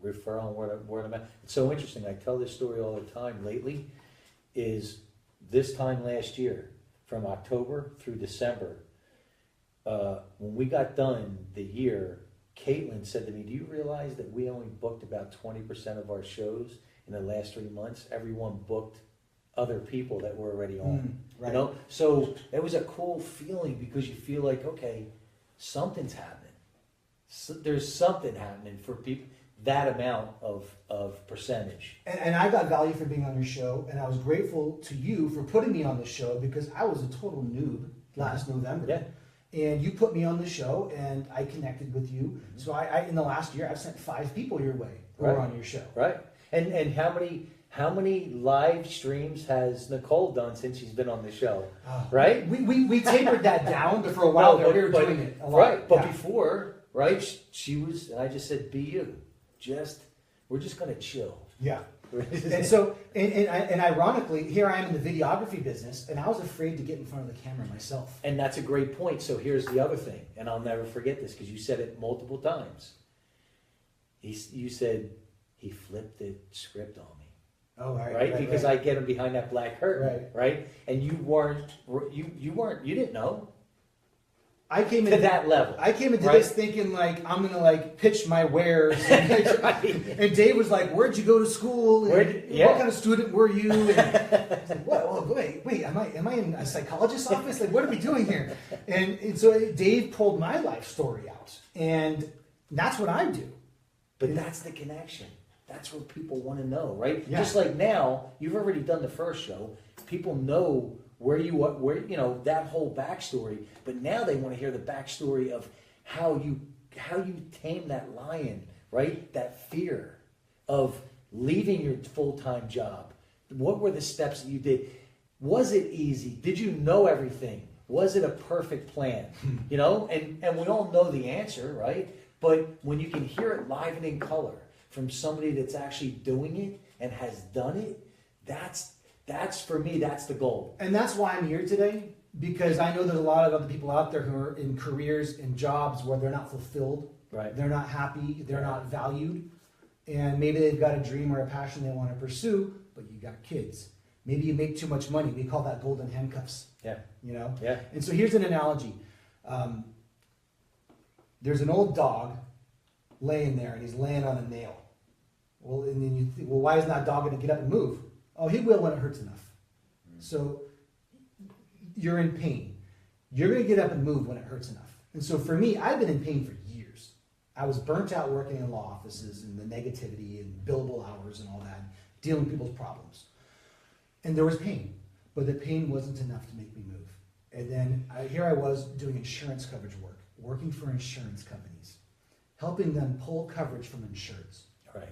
Referral and word of mouth. It's so interesting. I tell this story all the time lately. Is this time last year, from October through December, when we got done the year, Caitlin said to me, "Do you realize that we only booked about 20% of our shows in the last 3 months? Everyone booked other people that were already on." Right. You know, so it was a cool feeling because you feel like, okay, something's happening. So there's something happening for people. That amount of percentage. And I got value for being on your show, and I was grateful to you for putting me on the show because I was a total noob last November. Yeah. And you put me on the show, and I connected with you. Mm-hmm. So I in the last year, I've sent 5 people your way who are on your show. Right. And how many live streams has Nicole done since she's been on the show? Right? We tapered that down, but for a while we were doing it a lot. Right. But before, right, she was, and I just said, be you. We're just going to chill. Yeah. And so, and ironically, here I am in the videography business, and I was afraid to get in front of the camera myself. And that's a great point. So here's the other thing, and I'll never forget this because you said it multiple times. You said he flipped the script on me. Oh, right. Because I get him behind that black curtain, right? And you didn't know. I came to that level. I came into this thinking like I'm gonna pitch my wares, and Dave was like, "Where'd you go to school? And what kind of student were you?" And I was like, "What? Well, wait, am I in a psychologist's office? Like, what are we doing here?" And so Dave pulled my life story out, and that's what I do. But that's the connection. That's what people want to know, right? Yeah. Just like now, you've already done the first show. People know where you know that whole backstory, but now they want to hear the backstory of how you tame that lion, right? That fear of leaving your full-time job. What were the steps that you did? Was it easy? Did you know everything? Was it a perfect plan? You know, and we all know the answer, right? But when you can hear it live and in color from somebody that's actually doing it and has done it, that's for me, that's the goal. And that's why I'm here today, because I know there's a lot of other people out there who are in careers and jobs where they're not fulfilled. Right. They're not happy. They're not valued. And maybe they've got a dream or a passion they want to pursue, but you got kids. Maybe you make too much money. We call that golden handcuffs. Yeah. You know? Yeah. And so here's an analogy. There's an old dog laying there, and he's laying on a nail. Well, and then you think, well, why isn't that dog going to get up and move? Oh, he will when it hurts enough. So you're in pain. You're going to get up and move when it hurts enough. And so for me, I've been in pain for years. I was burnt out working in law offices and the negativity and billable hours and all that, dealing with people's problems. And there was pain, but the pain wasn't enough to make me move. And then here I was doing insurance coverage work, working for insurance companies, helping them pull coverage from insureds. Right.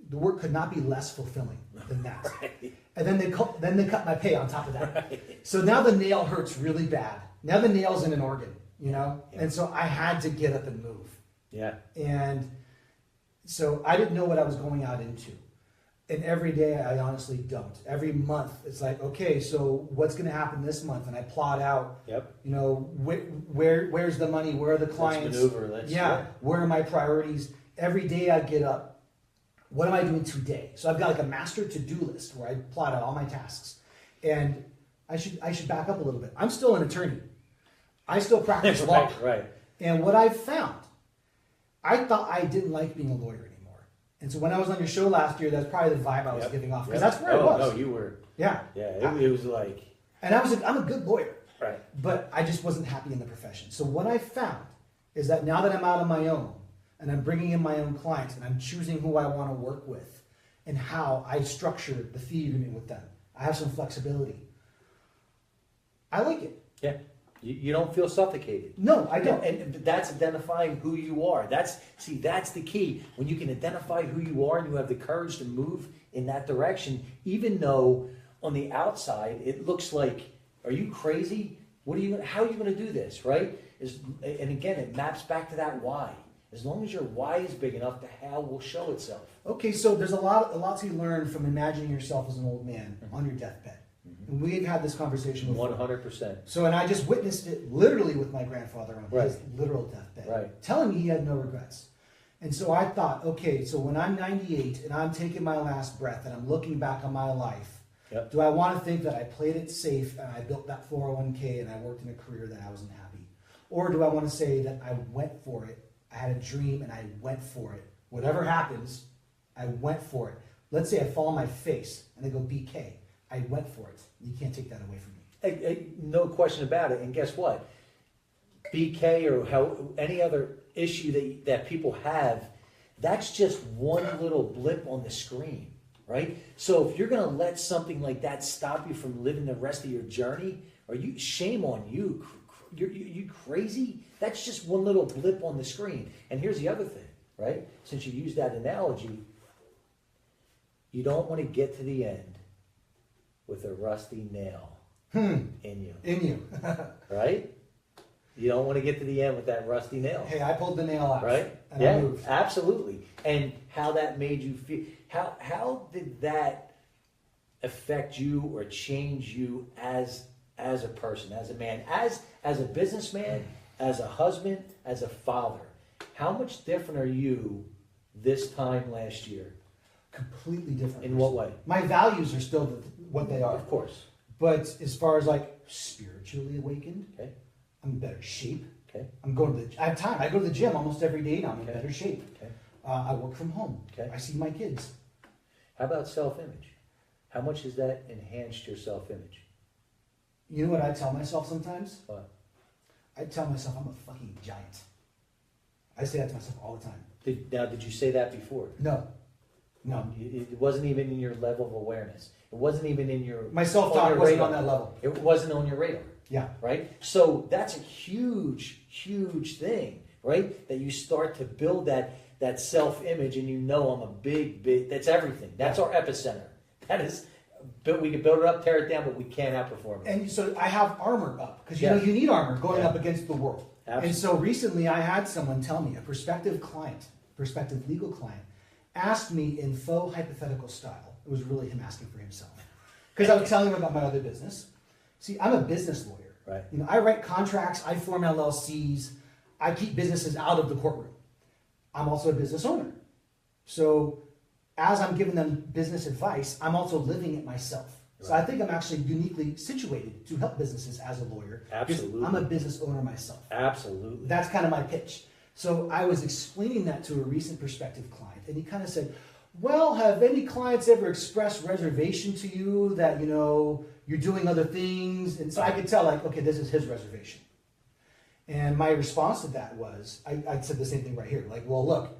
The work could not be less fulfilling than that. Right. And then they cut my pay on top of that. Right. So now the nail hurts really bad. Now the nail's in an organ, you know? Yeah. And so I had to get up and move. Yeah. And so I didn't know what I was going out into. And every day I honestly don't. Every month it's like, okay, so what's going to happen this month? And I plot out, Yep. you know, where's the money? Where are the clients? Let's maneuver. Yeah. Where are my priorities? Every day I get up. What am I doing today? So I've got like a master to-do list where I plot out all my tasks. And I should back up a little bit. I'm still an attorney. I still practice law. Right. And what I've found, I thought I didn't like being a lawyer anymore. And so when I was on your show last year, that's probably the vibe I was giving off. Because that's where I was. No, you were. Yeah. Yeah, it was like. And I'm a good lawyer. Right. But I just wasn't happy in the profession. So what I found is that now that I'm out on my own, and I'm bringing in my own clients, and I'm choosing who I want to work with, and how I structure the fee agreement with them, I have some flexibility. I like it. Yeah. You don't feel suffocated. No, I don't. And that's identifying who you are. That's the key. When you can identify who you are and you have the courage to move in that direction, even though on the outside it looks like, are you crazy? How are you going to do this, right? And again, it maps back to that why. As long as your why is big enough, the how will show itself. Okay, so there's a lot to learn from imagining yourself as an old man on your deathbed. And we've had this conversation before. 100%. So, and I just witnessed it literally with my grandfather on his literal deathbed, Right. telling me he had no regrets. And so I thought, okay, so when I'm 98 and I'm taking my last breath and I'm looking back on my life, Yep. do I want to think that I played it safe and I built that 401k and I worked in a career that I wasn't happy? Or do I want to say that I went for it, I had a dream and I went for it. Whatever happens, I went for it. Let's say I fall on my face and they go BK. I went for it. You can't take that away from me. No question about it. And guess what? BK or any other issue that people have, that's just one little blip on the screen, right? So if you're going to let something like that stop you from living the rest of your journey, shame on you. You crazy? That's just one little blip on the screen. And here's the other thing, right? Since you used that analogy, you don't want to get to the end with a rusty nail in you. In you. Right? You don't want to get to the end with that rusty nail. Hey, I pulled the nail out. Right? And Yeah, I moved. absolutely. And how that made you feel. How did that affect you or change you as a person, as a man, as a businessman, as a husband, as a father? How much different are you this time last year? Completely different. In what way? My values are still what they are. Of course. But as far as like spiritually awakened, Okay. I'm in better shape. Okay. I have time. I go to the gym almost every day now. I'm in Okay. better shape. Okay. I work from home. Okay. I see my kids. How about self-image? How much has that enhanced your self-image? You know what I tell myself sometimes? What? I tell myself I'm a fucking giant. I say that to myself all the time. Did you say that before? No. It wasn't even in your level of awareness. It wasn't even in your... My self-talk wasn't on that level. It wasn't on your radar. Yeah. Right? So that's a huge, huge thing, right? That you start to build that self-image and you know I'm a big, that's everything. That's our epicenter. That is, but we can build it up, tear it down, but we can't outperform it. And so I have armor up because Yeah. you need armor going up against the world. Absolutely. And so recently I had someone tell me, a prospective legal client, asked me in faux hypothetical style. It was really him asking for himself. Because I was telling him about my other business. See, I'm a business lawyer. Right. You know, I write contracts, I form LLCs, I keep businesses out of the courtroom. I'm also a business owner. So as I'm giving them business advice, I'm also living it myself. So I think I'm actually uniquely situated to help businesses as a lawyer. Absolutely. I'm a business owner myself. Absolutely. That's kind of my pitch. So I was explaining that to a recent prospective client, and he kind of said, well, have any clients ever expressed reservation to you that, you know, you're doing other things? And so I could tell, like, okay, this is his reservation. And my response to that was, I said the same thing right here. Like, well, look,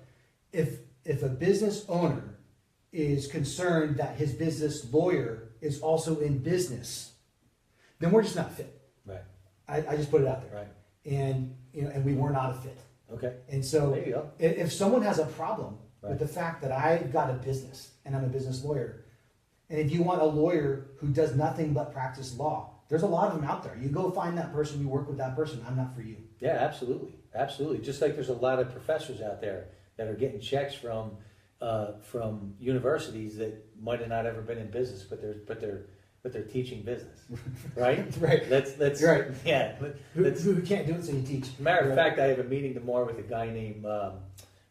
if a business owner is concerned that his business lawyer is also in business, then we're just not fit. Right. I just put it out there. Right. And and we were not a fit. Okay. And so There you go. if someone has a problem Right. with the fact that I've got a business and I'm a business lawyer, and if you want a lawyer who does nothing but practice law, there's a lot of them out there. You go find that person, you work with that person. I'm not for you. Yeah, absolutely, absolutely. Just like there's a lot of professors out there that are getting checks from universities that might have not ever been in business, but they're teaching business, right? Right. Let's Right. Yeah. Who can't do it, so you teach. Matter of fact, I have a meeting tomorrow with a guy named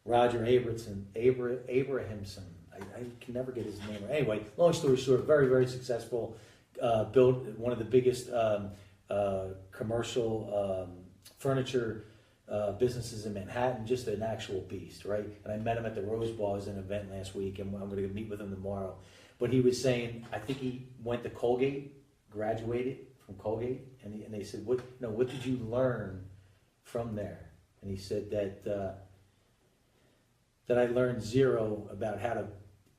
Roger Abrahamson. I can never get his name right. Anyway, long story short, very, very successful. Built one of the biggest commercial furniture businesses in Manhattan, just an actual beast, right? And I met him at the Rose Bowl as an event last week, and I'm going to meet with him tomorrow. But he was saying, I think he went to Colgate, graduated from Colgate, and they said, what did you learn from there? And he said that I learned zero about how to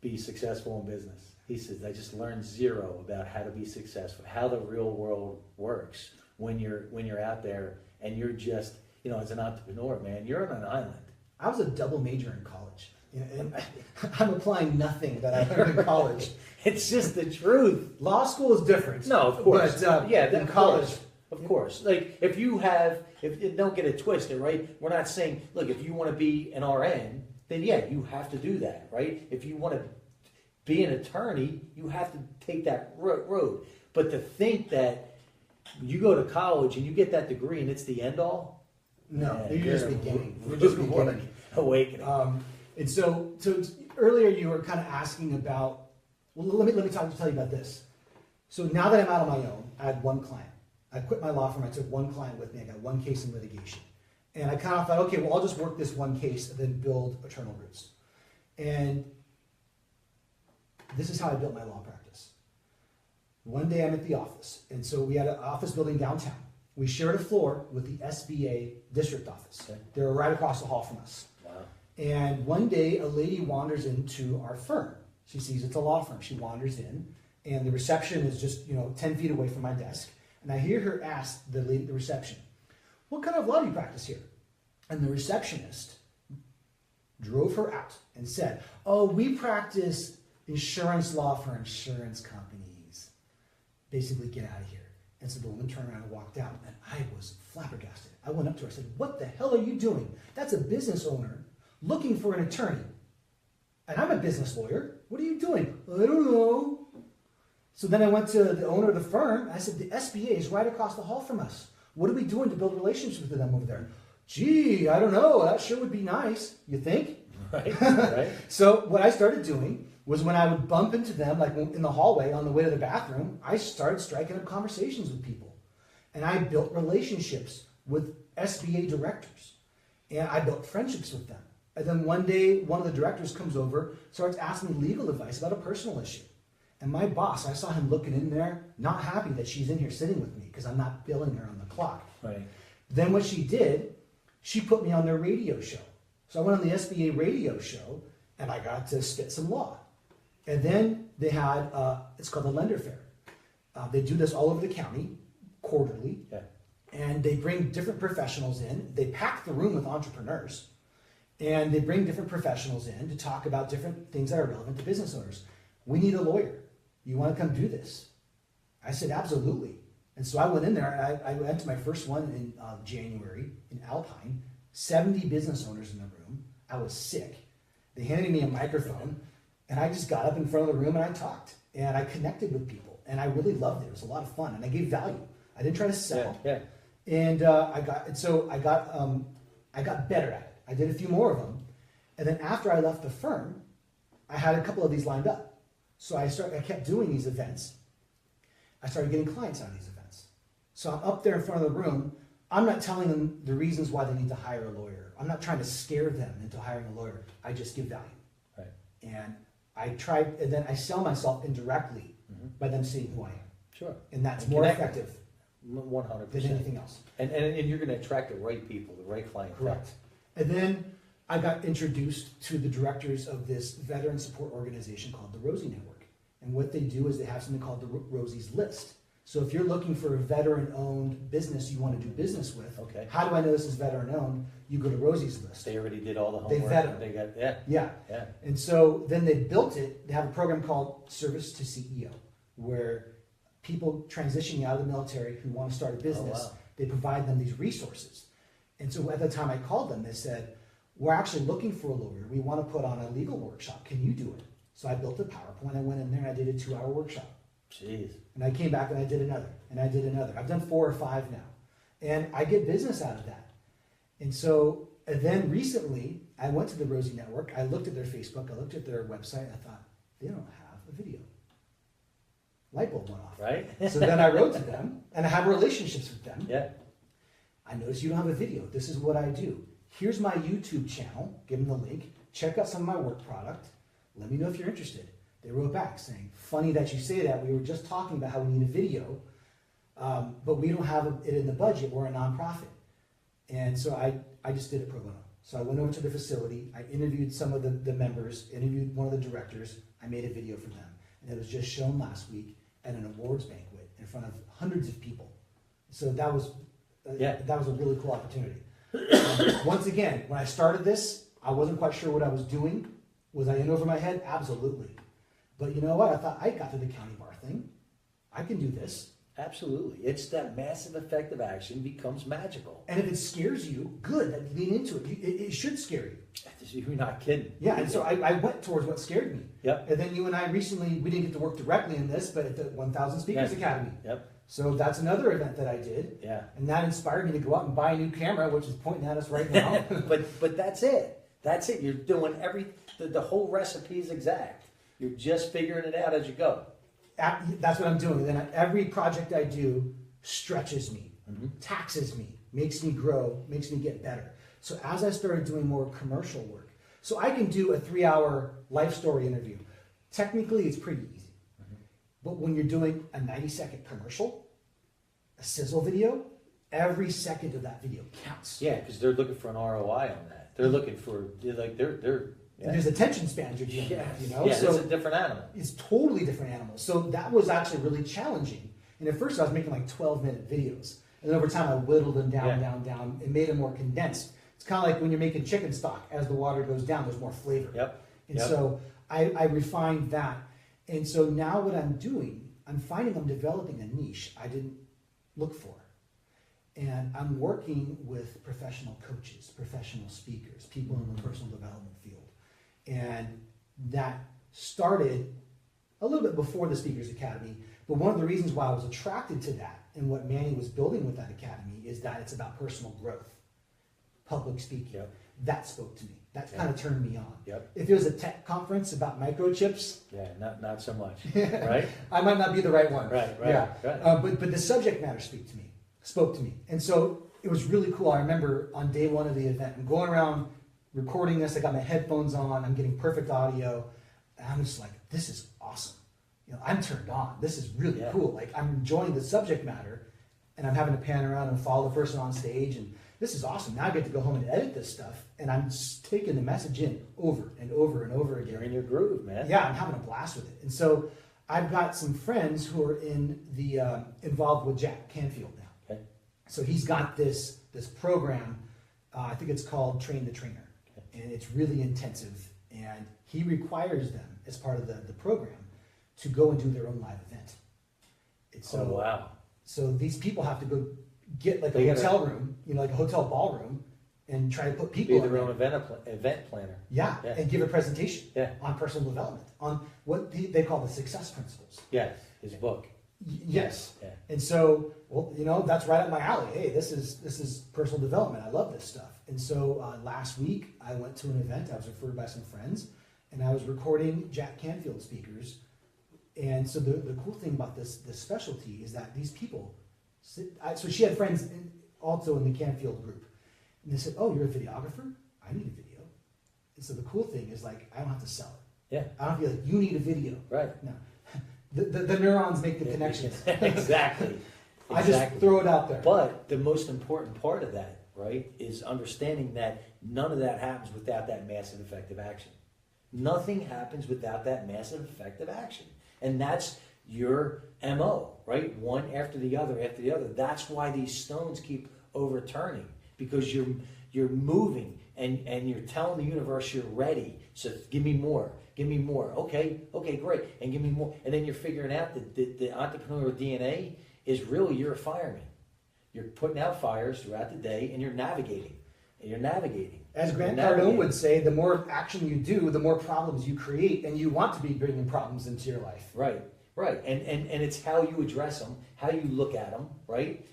be successful in business. He says, I just learned zero about how to be successful, how the real world works when you're out there and you're just, as an entrepreneur, man, you're on an island. I was a double major in college. And I'm applying nothing that I learned in college. It's just the truth. Law school is different. No, of course. But in college. Of course. Like, don't get it twisted, right? We're not saying, look, if you want to be an RN, then yeah, you have to do that, right? If you want to be an attorney, you have to take that road. But to think that you go to college and you get that degree and it's the end all, no, you're just beginning. You're just just beginning. Awakening. And so earlier you were kind of asking about. Well, let me tell you about this. So now that I'm out on my own, I had one client. I quit my law firm. I took one client with me. I got one case in litigation. And I kind of thought, okay, well, I'll just work this one case and then build eternal roots. And this is how I built my law practice. One day I'm at the office. And so we had an office building downtown. We shared a floor with the SBA district office. Okay. They were right across the hall from us. Wow. And one day a lady wanders into our firm. She sees it's a law firm. She wanders in, and the reception is just 10 feet away from my desk. And I hear her ask the reception, "What kind of law do you practice here?" And the receptionist drove her out and said, "Oh, we practice insurance law for insurance companies. Basically, get out of here." And so the woman turned around and walked out, and I was flabbergasted. I went up to her and said, "What the hell are you doing? That's a business owner looking for an attorney. And I'm a business lawyer. What are you doing?" "I don't know." So then I went to the owner of the firm. I said, "The SBA is right across the hall from us. What are we doing to build relationships with them over there?" "Gee, I don't know. That sure would be nice." You think? Right. So what I started doing was when I would bump into them, like in the hallway on the way to the bathroom, I started striking up conversations with people. And I built relationships with SBA directors. And I built friendships with them. And then one day, one of the directors comes over, starts asking me legal advice about a personal issue. And my boss, I saw him looking in there, not happy that she's in here sitting with me because I'm not billing her on the clock. Right. Then what she did, she put me on their radio show. So I went on the SBA radio show, and I got to spit some law. And then they had, it's called the Lender Fair. They do this all over the county, quarterly. Yeah. And they bring different professionals in. They pack the room with entrepreneurs. And they bring different professionals in to talk about different things that are relevant to business owners. "We need a lawyer. You want to come do this?" I said, "Absolutely." And so I went in there. I went to my first one in January in Alpine. 70 business owners in the room. I was sick. They handed me a microphone, and I just got up in front of the room and I talked. And I connected with people. And I really loved it. It was a lot of fun. And I gave value. I didn't try to sell. Yeah. And I got better at it. I did a few more of them. And then after I left the firm, I had a couple of these lined up. So I kept doing these events. I started getting clients out of these events. So I'm up there in front of the room. I'm not telling them the reasons why they need to hire a lawyer. I'm not trying to scare them into hiring a lawyer. I just give value. Right. And then I sell myself indirectly by them seeing who I am. Sure. And that's And more connect. effective. 100%. than anything else. And you're going to attract the right people, the right clientele. Correct. And then I got introduced to the directors of this veteran support organization called the Rosie Network. And what they do is they have something called the Rosie's List. So if you're looking for a veteran-owned business you want to do business with, Okay. how do I know this is veteran-owned? You go to Rosie's List. They already did all the They homework. vet 'em. They got, yeah. Yeah. And so then they built it. They have a program called Service to CEO, where people transitioning out of the military who want to start a business, wow. they provide them these resources. And so at the time I called them, they said, we're actually looking for a lawyer. We want to put on a legal workshop. Can you do it? So I built a PowerPoint. I went in there and I did a 2-hour workshop. Jeez. And I came back and I did another, and I did another. I've done 4 or 5 now. And I get business out of that. And so and then recently, I went to the Rosie Network. I looked at their Facebook. I looked at their website. I thought, they don't have a video. Light bulb went off. Right? So then I wrote to them, and I have relationships with them. Yeah. I noticed you don't have a video. This is what I do. Here's my YouTube channel. Give them the link. Check out some of my work product. Let me know if you're interested. They wrote back saying, funny that you say that. We were just talking about how we need a video, but we don't have it in the budget. We're a nonprofit. And so I just did it pro bono. So I went over to the facility. I interviewed some of the members, interviewed one of the directors. I made a video for them. And it was just shown last week at an awards banquet in front of hundreds of people. So that was that was a really cool opportunity. Once again, when I started this, I wasn't quite sure what I was doing. Was I in over my head? Absolutely. But you know what? I thought I got to the county bar thing. I can do this. Absolutely. It's that massive effect of action becomes magical. And if it scares you, good. Lean into it. It should scare you. You're not kidding. Yeah, and so I went towards what scared me. Yep. And then you and I recently, we didn't get to work directly in this, but at the 1000 Speakers Academy. Yep. So that's another event that I did. Yeah. And that inspired me to go out and buy a new camera, which is pointing at us right now. but that's it. That's it. You're doing the whole recipe is exact. You're just figuring it out as you go. That's what I'm doing. And then every project I do stretches me, taxes me, makes me grow, makes me get better. So as I started doing more commercial work, so I can do a 3-hour life story interview. Technically, it's pretty easy. But when you're doing a 90-second commercial, a sizzle video, every second of that video counts. Yeah, because they're looking for an ROI on that. They're looking for they're And there's attention spans you're dealing with, you know? Yeah, so it's a different animal. It's totally different animal. So that was actually really challenging. And at first I was making like 12-minute videos. And then over time I whittled them down, down, and made them more condensed. It's kind of like when you're making chicken stock. As the water goes down, there's more flavor. Yep. And so I refined that. And so now what I'm doing, I'm finding I'm developing a niche I didn't look for. And I'm working with professional coaches, professional speakers, people in the personal development field. And that started a little bit before the Speakers Academy. But one of the reasons why I was attracted to that and what Manny was building with that academy is that it's about personal growth, public speaking. Yep. That spoke to me. That kind of turned me on. Yep. If it was a tech conference about microchips, not so much, right? I might not be the right one. Right. But the subject matter spoke to me. And so it was really cool. I remember on day one of the event, I'm going around recording this. I got my headphones on. I'm getting perfect audio. And I'm just like, this is awesome. You know, I'm turned on. This is really cool. Like, I'm enjoying the subject matter, and I'm having to pan around and follow the person on stage. And this is awesome. Now I get to go home and edit this stuff, and I'm just taking the message in over and over and over again. You're in your groove, man. Yeah, I'm having a blast with it. And so I've got some friends who are in the involved with Jack Canfield now. Okay. So he's got this program. I think it's called Train the Trainer, and it's really intensive. And he requires them as part of the program to go and do their own live event. Oh wow! So these people have to go get like a hotel room, you know, like a hotel ballroom, and try to put people be their own event planner. Yeah, and give a presentation on personal development, on what they call the success principles. Yes, his book. Yes. Yeah. And so, well, you know, that's right up my alley. Hey, this is personal development. I love this stuff. And so last week I went to an event. I was referred by some friends, and I was recording Jack Canfield speakers. And so the cool thing about this specialty is that these people, so she had friends also in the Canfield group, and they said, "Oh, you're a videographer? I need a video." And so the cool thing is, like, I don't have to sell it. Yeah. I don't have to be like, "You need a video." Right. No. The neurons make the connections. Exactly. I just throw it out there. But the most important part of that, right, is understanding that none of that happens without that massive effective action. Nothing happens without that massive effective action. And that's your MO, right? One after the other after the other. That's why these stones keep overturning, because you're moving and you're telling the universe you're ready. So give me more. Give me more. Okay, great. And give me more. And then you're figuring out that the entrepreneurial DNA is really you're a fireman. You're putting out fires throughout the day and you're navigating. As Grant Cardone would say, the more action you do, the more problems you create, and you want to be bringing problems into your life. Right. And it's how you address them, how you look at them, right?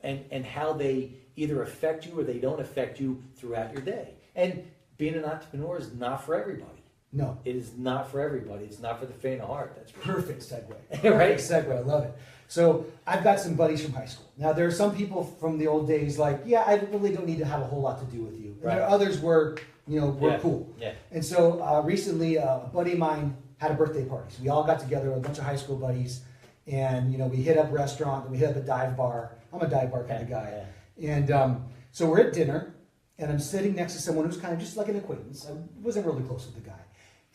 And how they either affect you or they don't affect you throughout your day. And being an entrepreneur is not for everybody. No. It is not for everybody. It's not for the faint of heart. That's for perfect segue. Right? Perfect segue. I love it. So I've got some buddies from high school. Now there are some people from the old days like, yeah, I really don't need to have a whole lot to do with you. And there are others were cool. Yeah. And so recently a buddy of mine had a birthday party. So we all got together, a bunch of high school buddies, and we hit up a restaurant, and we hit up a dive bar. I'm a dive bar kind of guy. Yeah. And so we're at dinner, and I'm sitting next to someone who's kind of just like an acquaintance. I wasn't really close with the guy.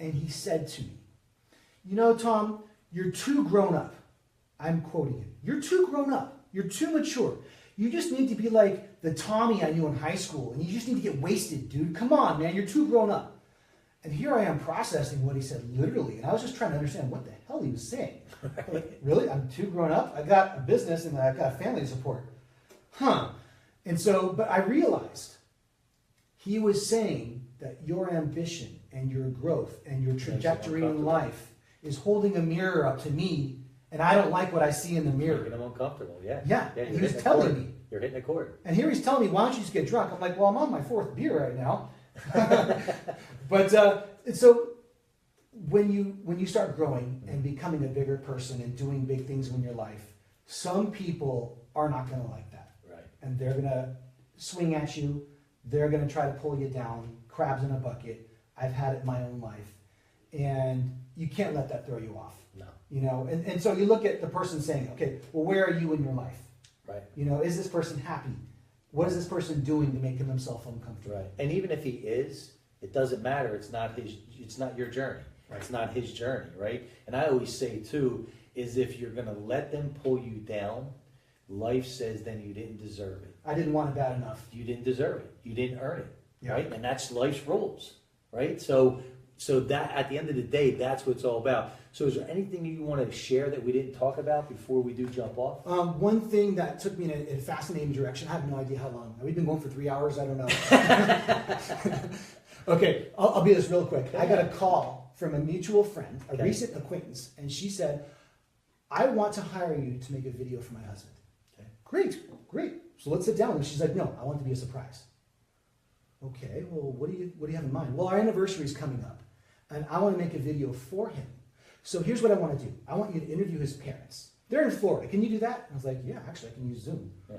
And he said to me, Tom, you're too grown up. I'm quoting him. You're too grown up. You're too mature. You just need to be like the Tommy I knew in high school, and you just need to get wasted, dude. Come on, man. You're too grown up. And here I am processing what he said literally, and I was just trying to understand what the hell he was saying. Like, really? I'm too grown up? I've got a business, and I've got a family to support. And so, but I realized he was saying that your ambition and your growth and your trajectory in life is holding a mirror up to me, and I don't like what I see in the mirror. Making him uncomfortable, yeah. Yeah, he was telling me. You're hitting a chord. And here he's telling me, why don't you just get drunk? I'm like, well, I'm on my 4th beer right now. But so when you start growing and becoming a bigger person and doing big things in your life, some people are not going to like that. Right. And they're going to swing at you. They're going to try to pull you down, crabs in a bucket. I've had it in my own life. And you can't let that throw you off. No. And so you look at the person saying, okay, well, where are you in your life? Right. Is this person happy? What is this person doing to make himself uncomfortable? Right. And even if he is, it doesn't matter. It's not your journey. Right. It's not his journey, right? And I always say too, is if you're gonna let them pull you down, life says then you didn't deserve it. I didn't want it bad enough. You didn't deserve it. You didn't earn it. Right? And that's life's rules. Right? So that at the end of the day, that's what it's all about. So is there anything you want to share that we didn't talk about before we do jump off? One thing that took me in a fascinating direction, I have no idea how long. We've been going for 3 hours, I don't know. Okay, I'll be this real quick. I got a call from a mutual friend, a recent acquaintance, and she said, I want to hire you to make a video for my husband. Okay. Great. So let's sit down. And she's like, no, I want it to be a surprise. Okay, well, what do you have in mind? Well, our anniversary is coming up, and I want to make a video for him. So here's what I want to do. I want you to interview his parents. They're in Florida. Can you do that? I was like, yeah, actually, I can use Zoom. Yeah.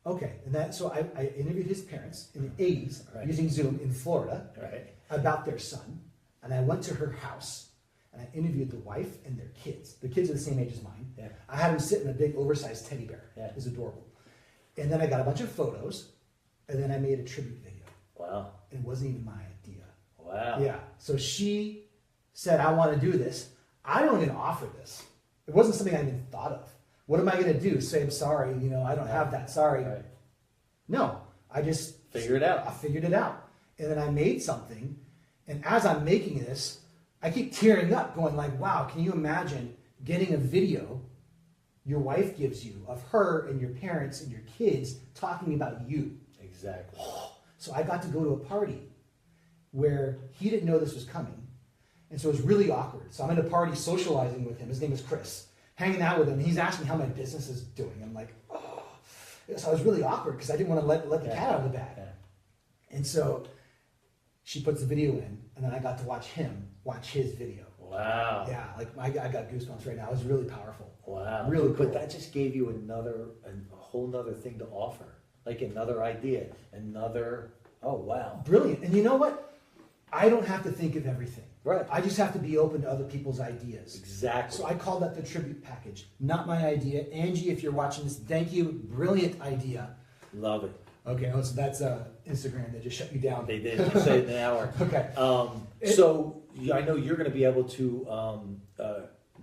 Okay, so I interviewed his parents in the 80s using Zoom in Florida about their son, and I went to her house, and I interviewed the wife and their kids. The kids are the same age as mine. Yeah. I had them sit in a big oversized teddy bear. Yeah. It was adorable. And then I got a bunch of photos, and then I made a tribute video. Wow. It wasn't even my idea. Wow. Yeah. So she said, I want to do this. I don't even offer this. It wasn't something I even thought of. What am I going to do? Say, I'm sorry, I don't have that. Sorry. Right. No, I just figured it out. I figured it out. And then I made something. And as I'm making this, I keep tearing up going like, wow, can you imagine getting a video your wife gives you of her and your parents and your kids talking about you? Exactly. So I got to go to a party where he didn't know this was coming. And so it was really awkward. So I'm at a party socializing with him. His name is Chris. Hanging out with him. He's asking how my business is doing. I'm like, oh. So I was really awkward because I didn't want to let the cat out of the bag. Yeah. And so she puts the video in, and then I got to watch his video. Wow. Yeah, like I got goosebumps right now. It was really powerful. Wow. Really cool. But that just gave you a whole nother thing to offer. Like another idea, oh wow. Brilliant. And you know what? I don't have to think of everything. Right. I just have to be open to other people's ideas. Exactly. So I call that the tribute package. Not my idea. Angie, if you're watching this, thank you. Brilliant idea. Love it. Okay, so that's Instagram. They just shut you down. They did. You say it in an hour. Okay. So I know you're going to be able to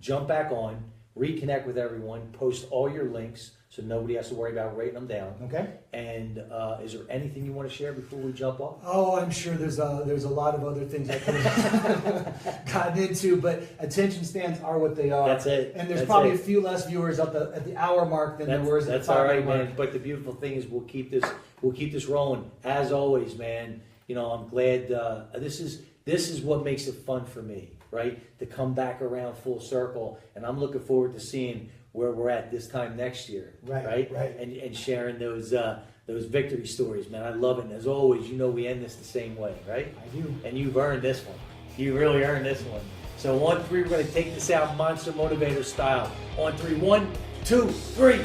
jump back on, reconnect with everyone, post all your links so nobody has to worry about writing them down. Okay. And is there anything you want to share before we jump off? Oh, I'm sure there's a lot of other things I could have gotten into, but attention spans are what they are. That's it. And there's That's probably it. a few less viewers at the hour mark than there was at the That's all right, 5 minute man. mark. But the beautiful thing is we'll keep this rolling as always, man. You know, I'm glad this is what makes it fun for me, right? To come back around full circle, and I'm looking forward to seeing where we're at this time next year, right? And sharing those victory stories, man. I love it. And as always, you know we end this the same way, right? I do. And you've earned this one. You really earned this one. So on 3, we're going to take this out Monster Motivator style. On 3, 1, 2, 3.